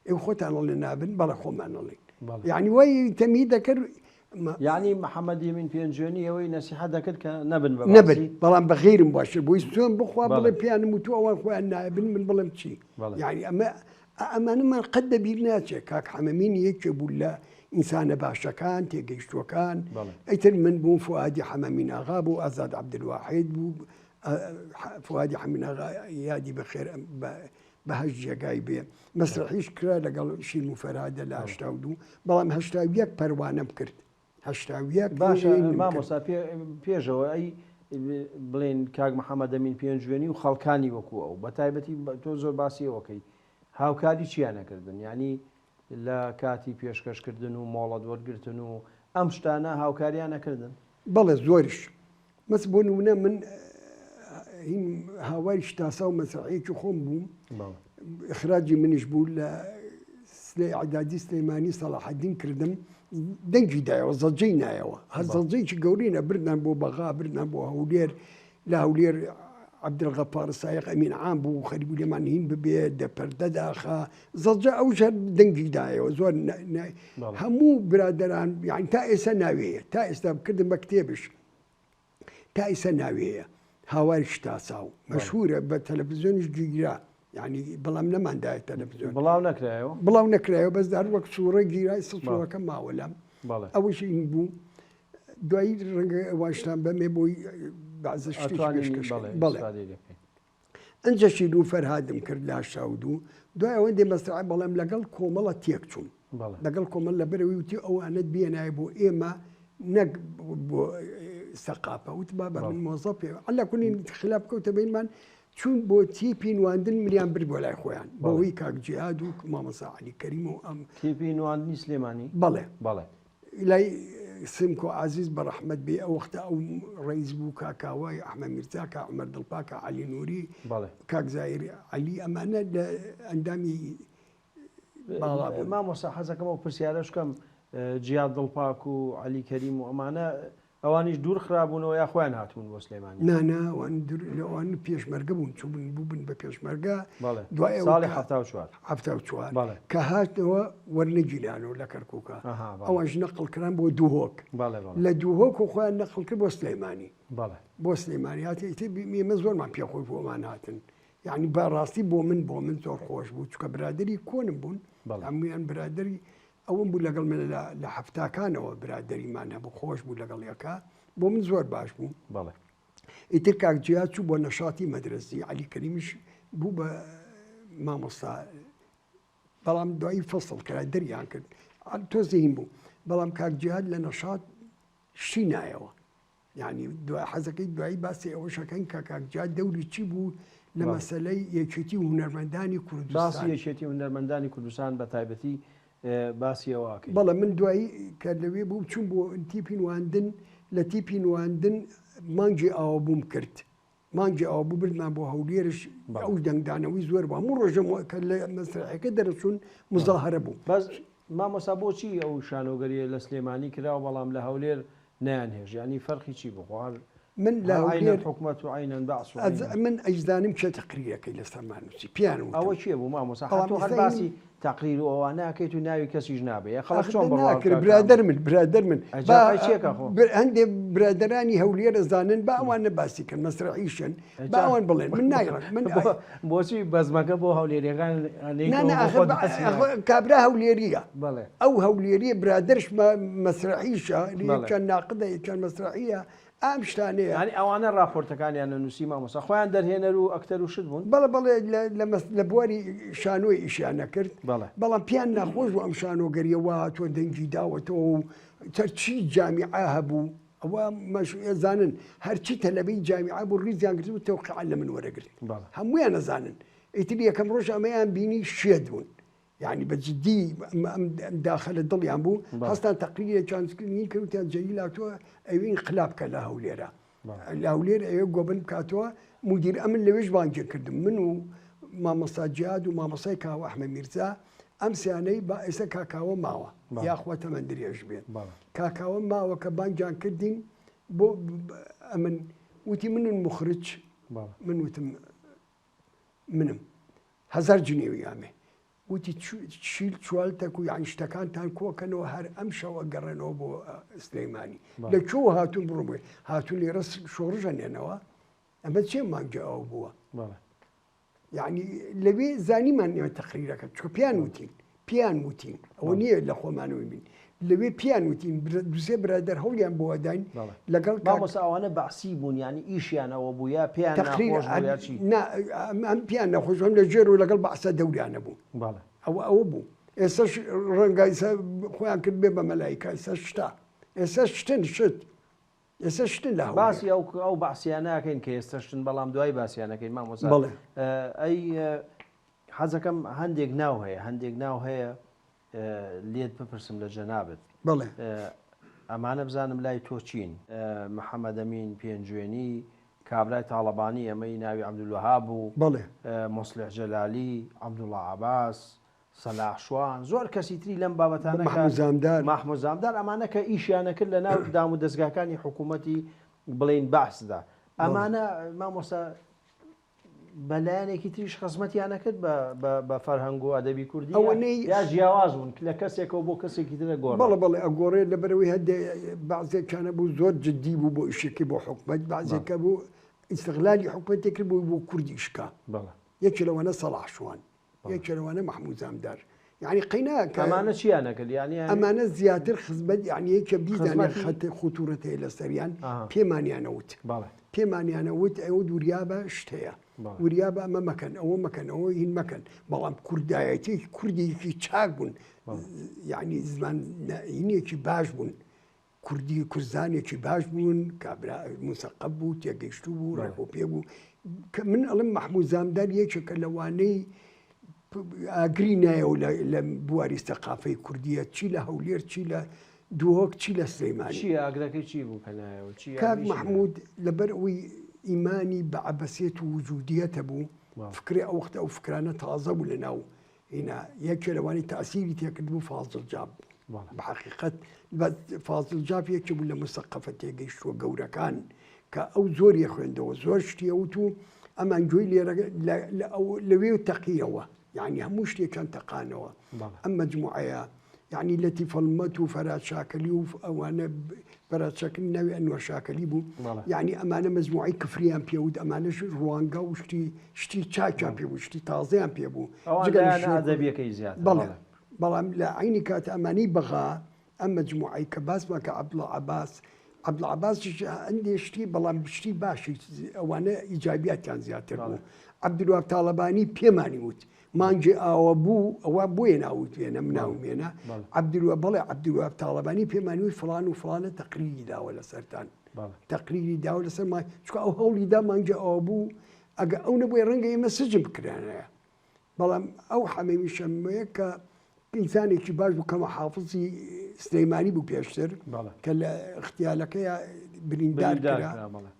ئێو خۆتان ئەڵێ نابن بەڵە خۆمان ئەڵێن یعنی وای تەمی دەکرد یعنی محەممەد ئەمین پێنجێنی ئەوەی نەسیحەت دەکرد کە نەبن بەڵام بەغیرم باشە بۆی سوێن بخوا بڵێ پیانم و تو ئەوان خۆیان نابن من بڵێم چی یعنی ئەمانەمان قەت دەبیر ناچێت کاک حەمەمین یەکێ بوو لە ئینسانە باشەکان تێگەیشتوەکان ئەیتر من بووم فوادی حەمەمین ئاغا بوو ئازاد عەبدولواحید بوو فوادی حەمەمین ئاغا یادی بەخێر بەهەشت جێگای بێ مەسرحیش کرا لەگەڵ شین و فەرهادە لە 82 بەڵام 81 پەروانەم کرد 81 باشە مامۆستا پێشەوە ئەی بڵێن کاک محەممەد ئەمین پێنجوێنی و خەڵکانی وەکو ئەو بە تایبەتی تۆ زۆر باسیەوەکەی هاوکاری چیان نەکردن ینی لە کاتی پێشکەشکردن و مۆڵەت وەرگرتن و ئەم شتانە هاوکاریان نەکردن بەڵێ زۆریش مەس بۆ نمونە من هاواری شتاسا و مەسرحەیەکی خۆم بووم ئخراجی منیش بوو لە عەدادی سلەیمانی سەلاحەدین کردم دەنگی دایەوە زەجەی نایەوە هەر زەجەیەکی گەورینە بردان بۆ بەغا بردان بۆ هەولێر لە هەولێر عەبدولغەفار سایق ئەمین عام بوو خەریبوو لێمان هین ببێ دەپەردە داخا زەجە ئەوش هەر دەنگی دایەوە زۆر هەموو برادەران یعنی تا ئێستا ناوێیە تا ئێستا بکردم بە کتێبش تا ئێستا ناوێیە هاواری شتاسا و مەشهورە بە تەلەڤیزیۆنیش گیرا یعنی بەڵام نەماندایە تەلەڤیزیۆن بڵاو نەکرایەوە بەس هەر وەک سوورە گیرای سڵسوورەکە ماوەلام ئەوەش این بوو دوایی ڕەنگە ئەواشتان بەمێ بۆی بەعزە شتێک بەڵێ ئەنجەشین و فەرهادم کرد لە 82 دوای ئەوەندێ مەسرحە بەڵام لەگەڵ کۆمەڵە تێک چوون لەگەڵ کۆمەڵ لەبەرەوەی وتی ئەوانەت بێنایە بۆ ئێمە نەک بۆ سەقاپە وت با بە من مۆزەفێ عەلا کونی خلاف کەوتە بینمان چون بۆ تیپی نواندن ملیان برد بۆ لای خۆیان بۆەوەی کاک جیهاد و مامۆستا عەلی کەریم و ئەم تیپی نواندنی سلێمانی بەڵێ لای سمکۆ عزیز بە ڕەحمەت بێ ئەو وەختە ئەو ڕئیس بوو کاکاوای ئەحمەد میرزا کاک عومەر دڵپا کاک عەلی نووری کاک زایری عەلی ئەمانە لە ئەندامی مامۆستا حەزەکەم ئەو پرسیارە شکەم جیاد دڵپاک و عەلی کەریم و ئەمانە ئەوانیش دوور خراببوونەوە یا خۆیان هاتوون بۆ سلێمانی ناوان پێشمەرگە بوون چوون بووبن بە پێشمەرگە دوای ساڵی 1970 کە هاتەوە وەرنەگیرانەوە لە کەرکووکە ئەوانش نەقڵکران بۆ دووهۆک لە دووهۆک و خۆیان نەقڵ کرد بۆ سلێمانی بۆ سلێمانی هاتی ئێمە زۆرمان پێخۆی بۆمان هاتن یعنی بەڕاستی بۆ من زۆر خۆش بوو چکە برادری کۆنم بوون هەمویان برادری ئەوم بوو لەگەڵ من لە هەفتاکانەوە برادەریمان هەبوو خۆش بوو لەگەڵ یەکە بۆ من زۆر باش بوو ئیتر کاک جیاد چوو بۆ نەشاتی مەدرسەی عەلی کەریمیش بوو بە مامۆستا بەڵام دوایی فەسڵ کرا دەریان کرد تۆ زەهین بوو بەڵام کاک جیاد لە نەشات شتی نایەوە یعنی دوای حەزەکەی دوایی باسی ئەوەشەکەین کە کاک جیاد دەوری چی بوو لە مەسەلەی یەکێتی و هونەرمەندانی کوردستان باسی یەکێتی و هونەرمەندانی کوردستان بە تایبەتی باسیەوەکەی بەڵێ من دوایی کە لەوێ بوو چوون بۆ تیپی نواندن لە تیپی نواندن مانگی ئاوا بووم کرد مانگی ئاوا بوو بردمان بۆ هەولێرش ئەو دەنگدانەوەی زۆر بوو هەموو ڕۆژە کە لە مەسرحەکە دەرەچوون مزاهرە بوو بەس مامۆستا بۆچی ئەو شانۆگەریە لە سلێمانی کراوە بەڵام لە هەولێر نیانهێژ ینی فەرقی چی بخوار من لە هەولێر حکومەت و عینەن بەعس من ئەجدانم چێ تەقریرەکەی لەسەرمان نووسی پیان ئەوە چیە بوو مامۆستا هەر باسی تەقریر و ئەوە ناکەیت و ناوی کەسیش نابێ خەڵک چۆن بڕواکرد برادەر من هەندێک برادەرانی هەولێر ئەزانن با ئەوانە باسی کرد مەسرحیشن با ئەوان بڵێن من نایڕم من بۆچی بەزمەکە بۆ هەولێریەکان کابرا هەولێریە ئەو هەولێریە برادرش مەسرحیشە چەند ناقدە چەند مەسرحیە ئەم شتانەیە ینی ئەوانە راپۆرتەکانیان نووسی مامۆستا خۆیان دەرهێنەر و ئەکتەر و شت بوون بەڵێ لە بواری شانۆی ئیشیان نەکرد بەڵام پیان ناخۆش بوو ئەم شانۆگەریەوە تۆ دەنگی داوەتەوە و چی جامیعە هەبوو ئەوە زانن هەرچی تەلەبەی جامیعە بوو ڕیزیان کرد و تەوقیعان لە من وەرەگرت هەمویان نەزانن ئیتر یەکەم ڕۆژ ئەمەیان بینی شێت بوون يعني بجدي داخل الضل ينبو خاصة تقرير كان سكنين كانوا جايين لاتوا أي انقلاب كلا هوليرا الهولير أي قبل كاتوا مدیر ئەمن لەوێش بانگێ کردم من و مامۆستا جیاد و مامۆسای کاوە ئەحمەد میرزا ئەم سیانەی با ئێستا کاکاوە ماوە یاخوا تەمەن درێژ بێت کاکاوە ماوە کە بانگیان کردین بۆ ئەمن وتی منن مخرج من وتم منم 1000 جنێوی ئامێ وتی چیل چوالتەک و یان شتەکانتان کۆکەنەوە هەر ئەم شەوە گەڕێنەوە بۆ سلەیمانی لەکوێوە هاتوون بڕۆ هاتوون لێرە شۆڕژەنێنەوە ئەمە چێ مانگە ئەو بووە یعنی لەوێ زانیمان نێوە تەقریرەکە چکە پیان وتین ئەوە نییە لە خۆمانەوەی بین لەوێ پیان وتین دوسێ برادەر هەولیان بۆ داین لەگەڵ ئەوانە بەعسی بوون ینی ئیشیانەوە بوو یا پیان ئەم پیان نەخۆشم لە ژێر و لەگەڵ بەعسە دەوریانە بوو ئەوە بوو ئێستاش ڕەنگای خۆیان کرد بێ بە مەلایکە ئێستا شتا ئێستا شتن شت ئێستا شتن لە باسی ئەو باسییانەکەین کە ئێستا شتن بەڵام دوای باسییانەکەین مامۆستا ئەی حەزەکەم هەندێک ناو هەیە لێت بپرسم لە جەنابەت بڵێ ئەمانە بزانم لای تۆ چین محەممەد ئەمین پێنجوێنی کابرای تاڵەبانی ئەمەی ناوی عەبدولوەهاب بوو بڵێ مۆسلح جەلالی عەبدوڵڵا عەباس سەلاح شوان زۆر کەسی تری لەم بابەتانە مەحموود زامدار ئەمانە کە ئیشیانە کرد لە ناو دام و دەستگاکانی حکوومەتی بڵێن بەحسدا ئەمانە مامۆستا بەلایەنێکی تریش خزمەتیانە کرد بە فەرهەنگ و ئەدەبی کوردی یا جیاواز بوون لە کەسێکەوە بۆ کەسێکی ترە گۆڕ بەڵێ ئەگۆڕێ لەبەرەوەی هەندێ بەعزێکانە بوو زۆر جددی بوو بۆ ئیشێکی بۆ حکومەت بەعزێکە بوو ئیستیغلالی حکومەتی کرد بۆ کوردی شکا یەکێ لەوانە سەلاح شوان یەکێ لەوانە مەحموود زامدار یعنی قەیناکە ئەمانە چیانە کرد ینی ئەمانە زیاتر خزمەت یعنی یەکە بیزانێت خەتە خوتورەتەیە لەسەریان پێمانیانەوت پێمانیانەوت ئەوە دووریابە شتەیە وریابە ئەمە مەکەن ئەوە مەکەن ئەوە هین مەکەن بەڵام کوردایەتێکی کوردێکی چاک بوون یعنی زمان هینێکی باش بوون کوردی کورزانێکی باش بوون کابرا موسەقەب بوو تێگەیشتوو بوو ڕێخۆ پێ بوو من ئەڵم مەحموود زامدار یەکێکە لەوانەی ئاگری نایەوە لە بواری سەقافەی کوردیە چی لە هەولێر چی لە دووەک چی لە سلەیمانی چی ئاگرەکەی چی بوو کەنایەوە کاک مەحموود لەبەر ئەوەی ئیمانی بە عەبەسیەت و وجودیەتە بوو فکری ئەو وەختە ئەو فکرانە تازە بوو لەناو هینا یەکێ لەوانی تەئسیری تێکرد بوو فازڵ جاب بە حەقیقەت فازڵ جاب یەکێ بوو لە موسەقەفە تێگەیشتووە گەورەکان کە ئەو زۆریە خوێندەوە زۆر شتیەوت و ئەمان گوێی لێرە لەوێ تەقیەوە یعنی هەموو شتێکان تەقانەوە ئەم مەجموعەیە یعنی لەتیفە المەت و فەرات شاکەلی و ئەوانە فەرات شاکەلی ناوی ئەنوەر شاکەلی بوو یعنی ئەمانە مەجموعەی کفریان پێوت ئەمانەش ڕوانگە و شتی چاکیان پێ بوو شتی تازەیان پێ بوو ئەدەبیەکەی زیاد بەڵام لە عینی کاتە ئەمانەی بەغا ئەم مەجموعەی کە باسمە کە عەبدوڵڵا عەباس عەبدوڵڵا عەباسیش هەندێ شتی بەڵام شتی باشی ئەوانە ئیجابیاتیان زیاتر بوو عەبدولوهاب تاڵەبانی پێمانی وت مانجێ ئاوە بوو ئەوە بۆیە ناوتێنە مناومێنە بەڵێ عەبدولوهاب تاڵەبانی پێمانیوی فڵان و فڵانە تەقریری داوە لەسەرتان تەقریری داوە لەسەر چکە ئەو هەوڵیدا مانجێ ئەوە بوو ئەگە ئەو نەبووی ڕەنگە ئێمە سجن بکرانەیە بەڵام ئەو حەمەمی شەمەیە کە ئینسانێکی باش بوو کەمە حافظی سلەیمانی بوو پێشتر کە لە اختیالەکەی بریندار کرا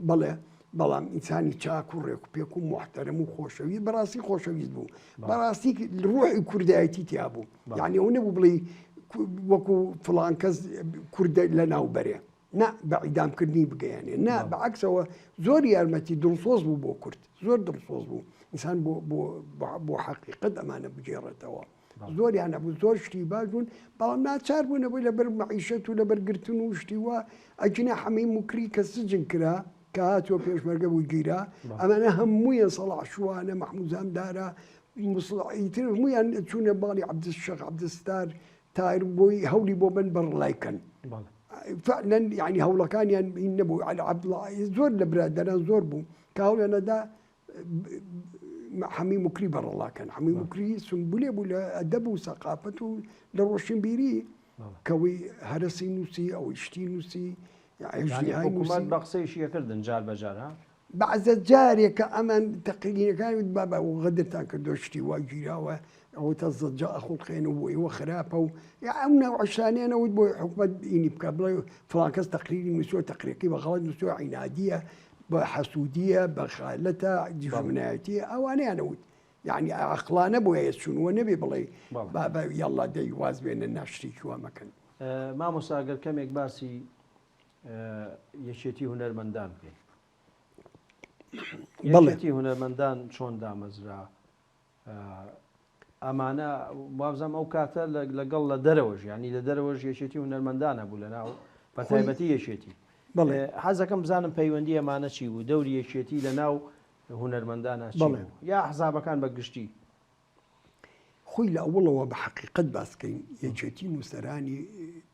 بەڵێ بەڵام ئینسانی چاک و ڕێک و پێک و محتەرەم و خۆشەویست بەڕاستی خۆشەویست بوو بەڕاستی ڕوحی کوردایەتی تیا بوو یعنی ئەو نەبوو بڵێ وەکو فڵان کەس کوردە لە ناوبەرێ نا بە ئیدامکردنی بگەیانێ نا بەعەکسەوە زۆر یارمەتی دڵسۆز بوو بۆ کورد زۆر دڵسۆز بوو ئینسان بۆ حەقیقەت ئەمانە بجێڕێتەوە زۆریان هەبوو زۆر شتی باش بوون بەڵام ناچار بوونەوەی لەبەر مەعیشەت و لەبەرگرتن و شتی وە ئەجنە هەمەی موکری کە سجن کرا کە هاتووە پێشمەرگە بوو گیرا ئەمانە هەموویان سەلاح شوانە مەحموود زامدارە ئیتر هەموویان چوونە باڵی عەبدولشەق عەبدولستار تایر بۆی هەولی بۆ بن بەڕڵایکەن فعلا یعنی هەوڵەکانیان هین نەبوو عەبدوڵڵا زۆر لە برادەران زۆر بوو کە هەوڵیانەدا هەمی موکری بەڕڵاکەن هەمی موکری سمبولێ بوو لە ئەدەب و سەقافەت و لە ڕۆشنبیری کەوەی هەرسی نووسی ئەوەی شتی نووسی حکوومەت بە قسەیشیەکردن جار بەجار ها بەعزە جارێکە ئەمان تەقلیەکانی بابا و غەدرتان کردۆ شتی وا گیراوە ئەوە تا زەجا ئەخڵقێن و ئێوە خراپە و ئەم ناوعشانیانەوت بۆی حکوومەت ئینی بکە بڵێ فڵان کەس تەقریری نووسیوە تەقریەکەی بە غەڵەت نووسیوە عینادیە بە حەسوودیە بە خالەتە جژمنایەتی ئەوانەیان ئەوت یعنی عقلانە بۆ هێچوونەوە نەبێ بڵێ یاڵا دەی واز بێنە ناشتی کووامەکەن. مامۆستا ئەگەر کەمێک باسی یەکێتی هونەرمەندان بکەین. یەکێتی هونەرمەندان چۆن دامەزرا؟ ئەمانە وابزانم ئەو کاتە لەگەڵ لە دەرەوەژ ینی لە دەرەوەژ یەکێتی هونەرمەندانە بوو لە ناو بە تایبەتی یەکێتی. حەزەکەم بزانم پەیوەندی ئەمانە چی بوو؟ دەوری یەکێتی لە ناو هونەرمەندانە چی بوو؟ یا حزابەکان بە گشتی؟ خۆی لە ئەوڵەوە بە حقیقت باسکەین یەکێتی نووسەرانی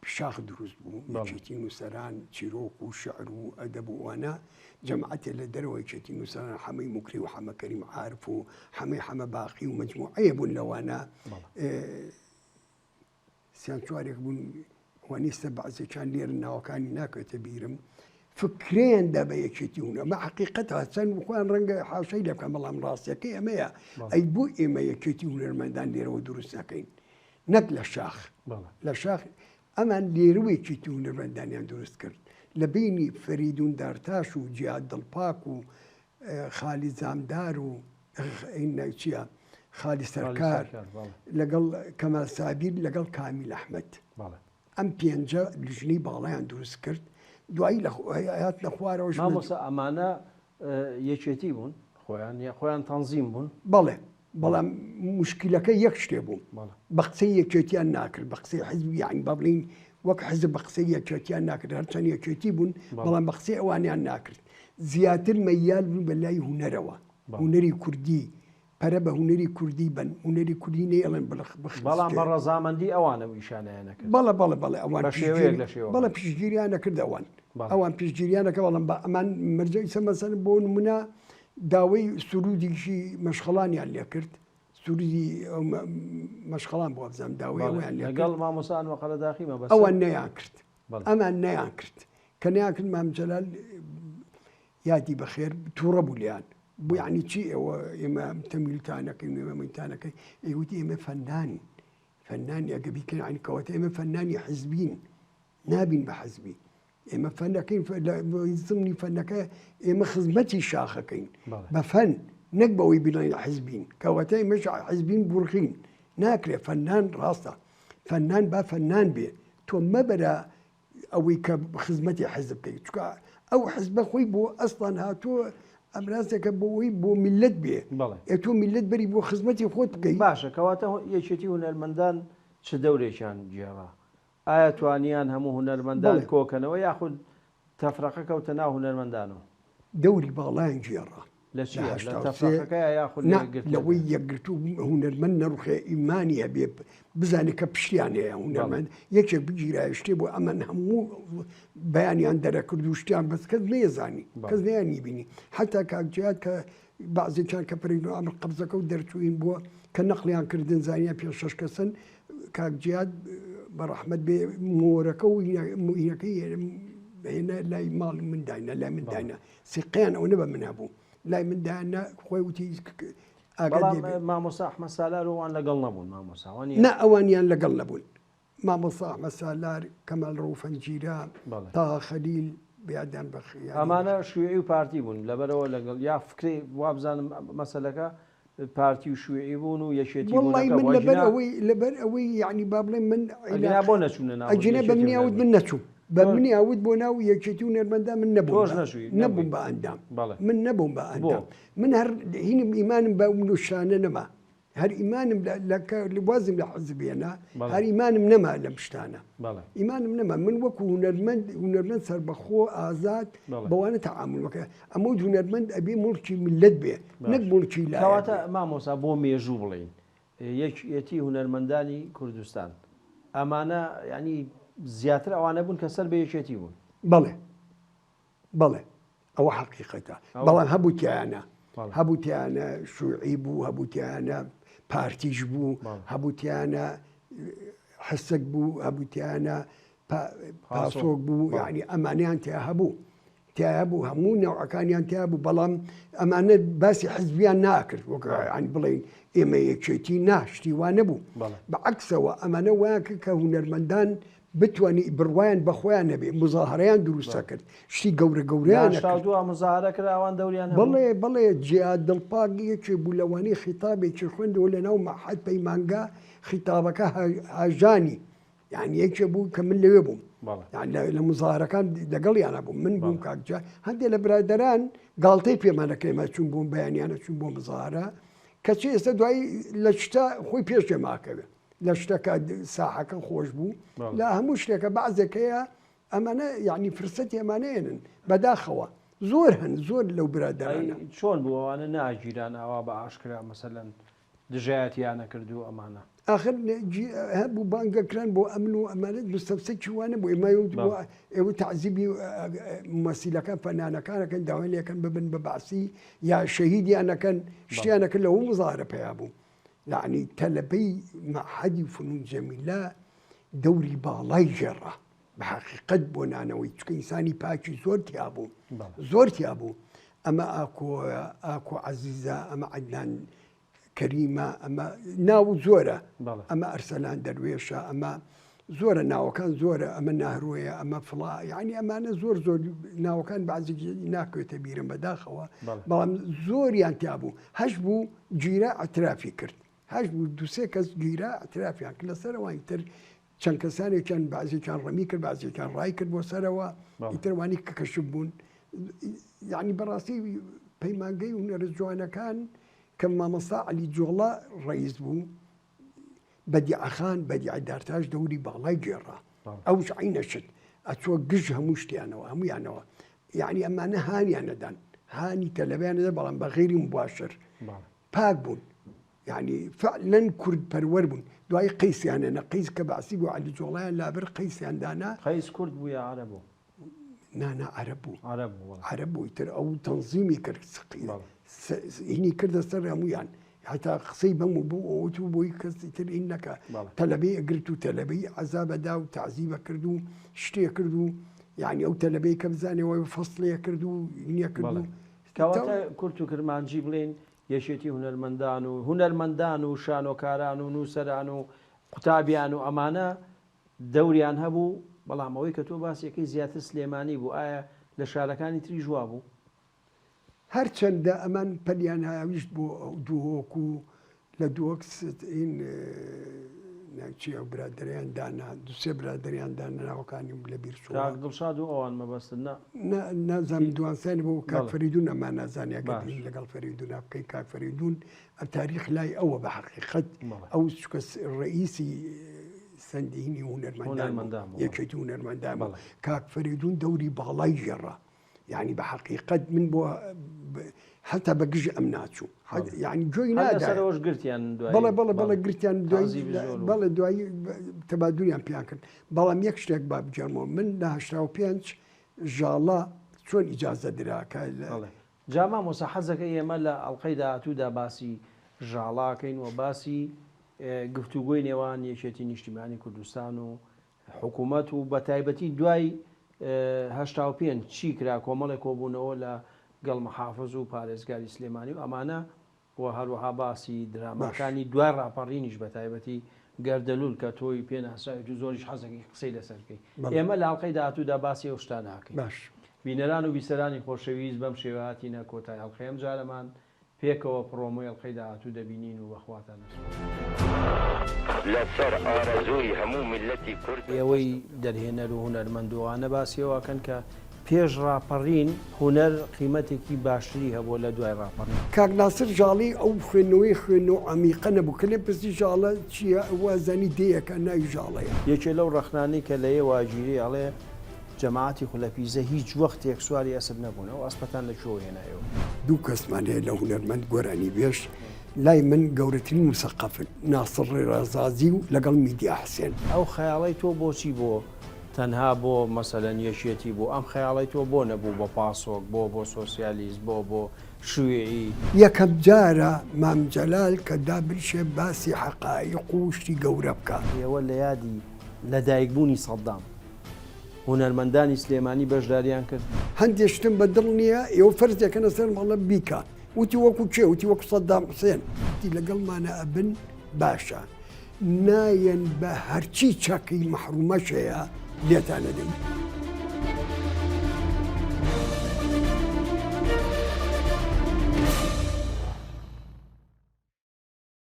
پیشاخ دروست بوو، یەکێتی نووسەران چیرۆک و شعر و ئەدەب و وانە جەماعەتێ لە دەرەوە یەکێتی نووسەران حەمەی موکری و حەمە کەریم عارف و حەمەی حەمە باقی و مەجموعەیە بوون لەوانە سیان چوارێک بوون وانیستە بەعزێکیان لێرە ناوەکانی ناکەوێتە بیرم فکرێندا بە یەکێتی هونە مە حقیقەتە چەند بخوان ڕەنگە حاشەی لێ بکەم بەڵام ڕاستیەکەی ئەمەیە ئەی بۆ ئێمە یەکێتی هونەرمەندان لێرەوە دروست نەکەین نەک لە شاخ لە شاخ ئەمان لێرەوەیەکێتی هونەرمەندانیان دروست کرد لە بینی فەریدون دارتاش و جیاد دڵپاک و خالی زامدار و چیە خالی سەرکار لەگەڵ کەمال سابیر لەگەڵ کامیل ئەحمەد ئەم پێنجە لژنەی باڵایان دروست کرد دوایی هات لە خوارەوەش مامۆستا ئەمانە یەکێتی بوون خۆیان تەنزیم بوون بەڵێ بەڵام مشکلەکە یەک شتێ بوو بە قسەی یەکێتیان ناکرد بە قسەی حزبی یعنی با بڵین وەک حزب بە قسەی یەکێتیان ناکرد هەرچەند یەکێتی بوون بەڵام بە قسەی ئەوانیان ناکرد زیاتر مەیال بوون بە لای هونەرەوە هونەری کوردی پەرە بە هونەری کوردی بن هونەری کوردی نێڵێن بەڵام بە ڕەزامەندی ئەوانە ویشانیان نەکرد بەڵێ ئەوان بەڵێ پیشگیریان نەکرد ئەوان پیشگیریانەکە بەڵام بە ئەمان مەرجەی سەمەسەر بۆ نمونە داوای سرودێکی مەشخەڵانیان لێ کرد سرودی مەشخەڵان بۆ بزانم داوای ئەویان لەگەڵ مامۆسان وەقەلە داخیمە بەس ئەوان نەیان کرد ئەمان نەیان کرد کە نەیان کرد مام جەلال یادی بەخێر تووڕە بوو لیان بۆ یعنی چی ئێوە ئێمە تەمیلتانەکەین ئێمە مەیتانەکەی ئێوتی ئێمە فەنانی ئەگە بیکەن عنی کەواتە ئێمە فەنانی حزبین نابین بە حزبی ئێمە فەنەکەین زمنی فەنەکە ئێمە خزمەتی شاخەکەین بە فەن نەک بەوەی بڵێن حزبین کەواتە ئێمەش حزبین بورخین ناکرێت فەنان ڕاستە فەنان با فەنان بێ تۆ مەبەرە ئەوەی کە خزمەتی حزب بکەیت چکە ئەو حزبە خۆی بۆ ئەسڵان هاتووە ئەمرازێکە بۆەوەی بۆ میلەت بێ تۆ میلەت بەری بۆ خزمەتی خۆت بکەیت باشە کەواتە یەکێتی هونەرمەندان چ دەورێکیان جێڕا ئایا توانیان هەموو هونەرمەندان کۆکەنەوە یاخود تەفرەقە کەوتە ناو هونەرمەندانەوە دەوری باڵایان جێڕا لەوەی یەکگرتو هونەرمەند نەڕوخێ ئیمانی هەبێ بزانێت کە پشتیانەیە هونەرمەند یەکێک بگیرایە شتێ بۆ ئەمەن هەموو بەیانیان دەرەکرد و شتیان بەس کەس نێزانی کەس نەیانی بینی حتا کاکجیات کە بەعزێکیان کە پرین ئەمر قەبزەکە و دەرچوین بووە کە نەقلیان کردن زانیا پێ شەش کەسن کاکجیات بەڕەحمەت بێ مۆرەکە و موینەکەی هێنا لای ماڵ منداینە لای منداینە سیقیان ئەو نەبە من هەبوو لای منداانە خۆی وتی مامۆستا ئەحمەد سالار وان لەگەڵ نەبوون مامۆساوانی نە ئەوانیان لەگەڵ نەبوون مامۆستا ئەحمەد سالار کەمال ڕوفەنجیرە تا خەلیل بیادان بەخی ئەمانە شوێعی و پارتی بوون لەبەرەوە لەگەڵ یا فکری وابزانم مەسەلەکە پارتی و شوێعی بوون و یەکێتی من لەبەر ئەوەی یعنی با بڵێن من بۆ نەچوونە ئەجنە بە منی ئەوت من نەچوو بە منی ئەوت بۆ ناو یەکێتی و نەرمەندا من نەبووم بە ئەندام من نەبووم بە ئەندام من هەر هینم ئیمانم بە نوشانە نەما هەر ئیمانم وازم لە حزبێنە هەر ئیمانم نەما لەم شتانە ئیمانم نەما من وەکو هونەرمەند سەربەخۆ ئازاد بەوانە تەعامل وەکە ئەمە هونەرمەند ئەبێ مڵکی ملت بێ نەک مڵکی لا کەواتە مامۆستا بۆ مێژوو بڵین یەکێتی هونەرمەندانی کوردستان ئەمانە ینی زیاتر ئەوانە بوون کە سەر بە یەکێتی بوون بەڵێ ئەوە حەقیقەتە بەڵام هەبووتیانە شوعی بوو هەبووتیانە پارتیش بوو هەبووتیانە حسک بوو هەبووتیانە پاسۆک بوو یعنی ئەمانیان تیا هەبوو هەموو نەوعەکانیان تیا بوو بەڵام ئەمانە باسی حزبیان ناکرد وەکانی بڵین ئێمە یەکێتی ناشتی وانە بوو بەعکسەوە ئەمانە وایە کە هونەرمەندان بتوانانی بڕوایان بەخۆیان نەبێ مزاهرەیان دروستە کرد شتی گەورەیان دووە مزاهرە کراوان دەوریان بەڵێ جیاد دڵپاک یەکێ بوو لەوانەی خیتابێکی خوێندەوە لە ناو مەحەد پەیمانگا خیتابەکە هاژانی یعنی یەکێ بوو کە من لەوێ بووم لە مزاهرەکان لەگەڵیانە بووم من بووم کاکجا هەندێک لە برادەران گاڵتەی پێمانەکەیمە چوون بووم بەیانیانە چوون بۆ مزاهرە کەچی ئێستا دوایی لە شتە خۆی پێش جێماکەوێت لە شتەکە ساحەکە خۆش بوو لە هەموو شتێکە بەعزێکەیە ئەمانە یعنی فرسەتی ئەمانەیەنن بەداخەوە زۆر هەن زۆر لەو برادرانە چۆن بوو ئەوانە ناگیران ئاوا بە ئاشکرا مەسەلەن دژایەتیانە کردو ئەمانە آخر هەبوو بانگەکران بۆ ئەمن و ئەمانێت مستەفسەکی وانە بۆ ئێوە تعزیبی مەسیلەکان فەنانەکانەکەن داوایەکەن ببن بە باسی یا شەهیدیانەکەن شتیانەکە لەوە مزاهرە پێیا بوو یعنی تەلەبەی مەعهەدی فنون جەمیلە دەوری باڵای ژێڕە بە حەقیقەت بۆ نانەوەی چکە ئینسانی پاکی زۆر تیا بوو زۆر تیا بوو ئەمە ئاکۆ عەزیزە ئەمە عەدنان کەریمە ئەمە ناو زۆرە ئەمە ئەرسەلان دەروێشە ئەمە زۆرە ناوەکان زۆرە ئەمە ناهروەیە ئەمە فڵا یعنی ئەمانە زۆر ناوەکان بەعزێکی ناکەوێتە بیرم بەداخەوە بەڵام زۆریان تیا بوو هەش بوو گیرە ئەترافی کرد هەش بوو دووسێ کەس گیرە ئەترافیان کرد لەسەرەوەی تر چەند کەسانێکیان بەعزێکیان ڕەمی کرد بەعزێکیان ڕای کرد بۆ سەرەوە ئیتروانی کە کەشف بوون یعنی بەڕاستی پەیمانگەی هونەرە جوانەکان کە مامەستا عەلی جوڵە ڕئیس بوو بەدیعەخان بەدیعەدارتاش دەوری باڵای گێڕا ئەوش عینەشت ئەچووە گژ هەموو شتیانەوە هەمویانەوە یعنی ئەمانە هانیانەدان هانی تەلەبیانەدا بەڵام بە غیری مباشر پاک بوون یعنی فعلەن کورد پەروەەر بوون دوای قەیسیانەنە قەیس کە باسی بوو عەلی جوڵەیان لابەر قەیسیاندانا قەیس کورد بوو یا عەرەب بوو نانا عەرەب بوو عەرەب بوو تر ئەو تەنزیمی کرد هینی کردە سەر هەمویان حتا قسەی بەم بوو ئەوتو بۆی کەسی تر ئین نەکە تەلەبەی ئەگرت و تەلەبەی عەزابەدا و تعزیبە کرد و شتێ کرد و یعنی ئەو تەلەبەی کە بزانێەوە فەسڵەیە کرد و نییە کرد و کەواتە کورت و کرمانجی بڵێن یەشێتی هونەرمەندان و شانۆکاران و نووسەران و قوتابیان و ئەمانە دەوریان هەبوو بەڵام ئەوەی کە تۆ باسیەکەی زیاتر سلێمانی بوو ئایا لە شارەکانی تری ژوا بوو هەرچەندە ئەمان پەلیان هاویشت بۆ دووهۆکو لە دووەکس ناچی ئەو برادریان دانا دوسێ برادریان دانا ناوەکانی لە بیر دڵشاد و ئەوان مەبەستن نازانم دوانسانی بۆ کاکفەریدون ئەمان نازانیاگەین لەگەڵ فەریدونە بکەی کاکفەریدون ئەم تاریخ لای ئەوە بە حەقیقەت ئەو چکە ڕئیسی سندینی هونەرمەندان یەکێتی هونەرمەندان کاکفەریدون دەوری باڵای ژێڕە یعنی بە حەقیقەت من بۆ حتا بەگژ ئەم ناچوو یعنی گوێی ناداەوەش گرتیان بەڵێ گرتیان بەڵێ دوایی تەبادوریان پیان کرد بەڵام یەک شتێک با بجێمەوە من لە 85 ژاڵە چۆن ئیجازە دراکە جاما مۆسا حەزەکە ئێمە لە ئەڵلقەی داهاتوودا باسی ژاڵاکەین و باسی گفتوگۆی نێوان یەکێتی نیشتیمانی کوردستان و حکوومەت و بە تایبەتی دوای 85 چی کرا کۆمەڵێک کۆبوونەوە لە گەڵ مەحافظ و پارێزگاری سلێمانی و ئەمانە و هەروەها باسی درامەکانی دوای ڕاپەڕینیش بە تایبەتی گەردەلول کە تۆی پێناسایت و زۆریش حەزەکەی قسەی لەسەرکەی ئێمە لە ئەڵلقەی داهاتوودا باسی ئەو شتان ناکەین بینەران و بیسەرانی خۆشەویست بەم شێوهاتینە کۆتای ئەڵلقەیەم جارەمان پێکەوە پڕۆمۆی ئەڵلقەی داهاتوو دەبینین و بەخواتان لەسەر ئارەزووی هەموو میلەتی کورد ئێوەی دەرهێنەر و هونەرمەندوانە باسیەوەکەن کە پێش ڕاپەڕین هونەر قیمەتێکی باشتری هەبوو لە دوای ڕاپەڕین کاک ناسر ژاڵی ئەو خوێندنەوەی خوێن و عەمیقە نەبوو کە لێ پرسی ژاڵە چییە وازانی دەیەکە ناوی ژاڵەیە یەکێ لەو ڕەخنانەی کە لە واگیری ئەڵێ جەماعەتی خولەپیزە هیچ وەختێک سواری ئەسب نەبوون ئەو ئەسپەتان لەکوێوە هێنایەوە دوو کەسمان هەیە لە هونەرمەند گۆرانی بێش لای من گەورەترین مسەقەفن ناسر ڕێزازی و لەگەڵ میدیا حسێن ئەو خەیاڵی تۆ بۆچی بۆ تەنها بۆ مەسەلەن یەکێتی بۆ ئەم خەیاڵی تۆ بۆ نەبوو بە پاسۆک بۆ سۆسیالیست بۆ شوێعی یەکەم جارە مامجەلال کە دابریشێ باسی حەقایق و شتی گەورە بکە ئێوە لە یادی لەدایکبوونی سەدام هونەرمەندانی سلێمانی بەشداریان کرد هەندێک شتم بە دڵ نییە ئێوە فەرزێکەنە سەر مەڵە بیکە وتی وەکو کێ وتی وەکو سەدام حوسێن وتی لەگەڵمانە ئەبن باشە نایەن بە هەرچی چاکەی مەحرومەشەیە لێتانە دەین.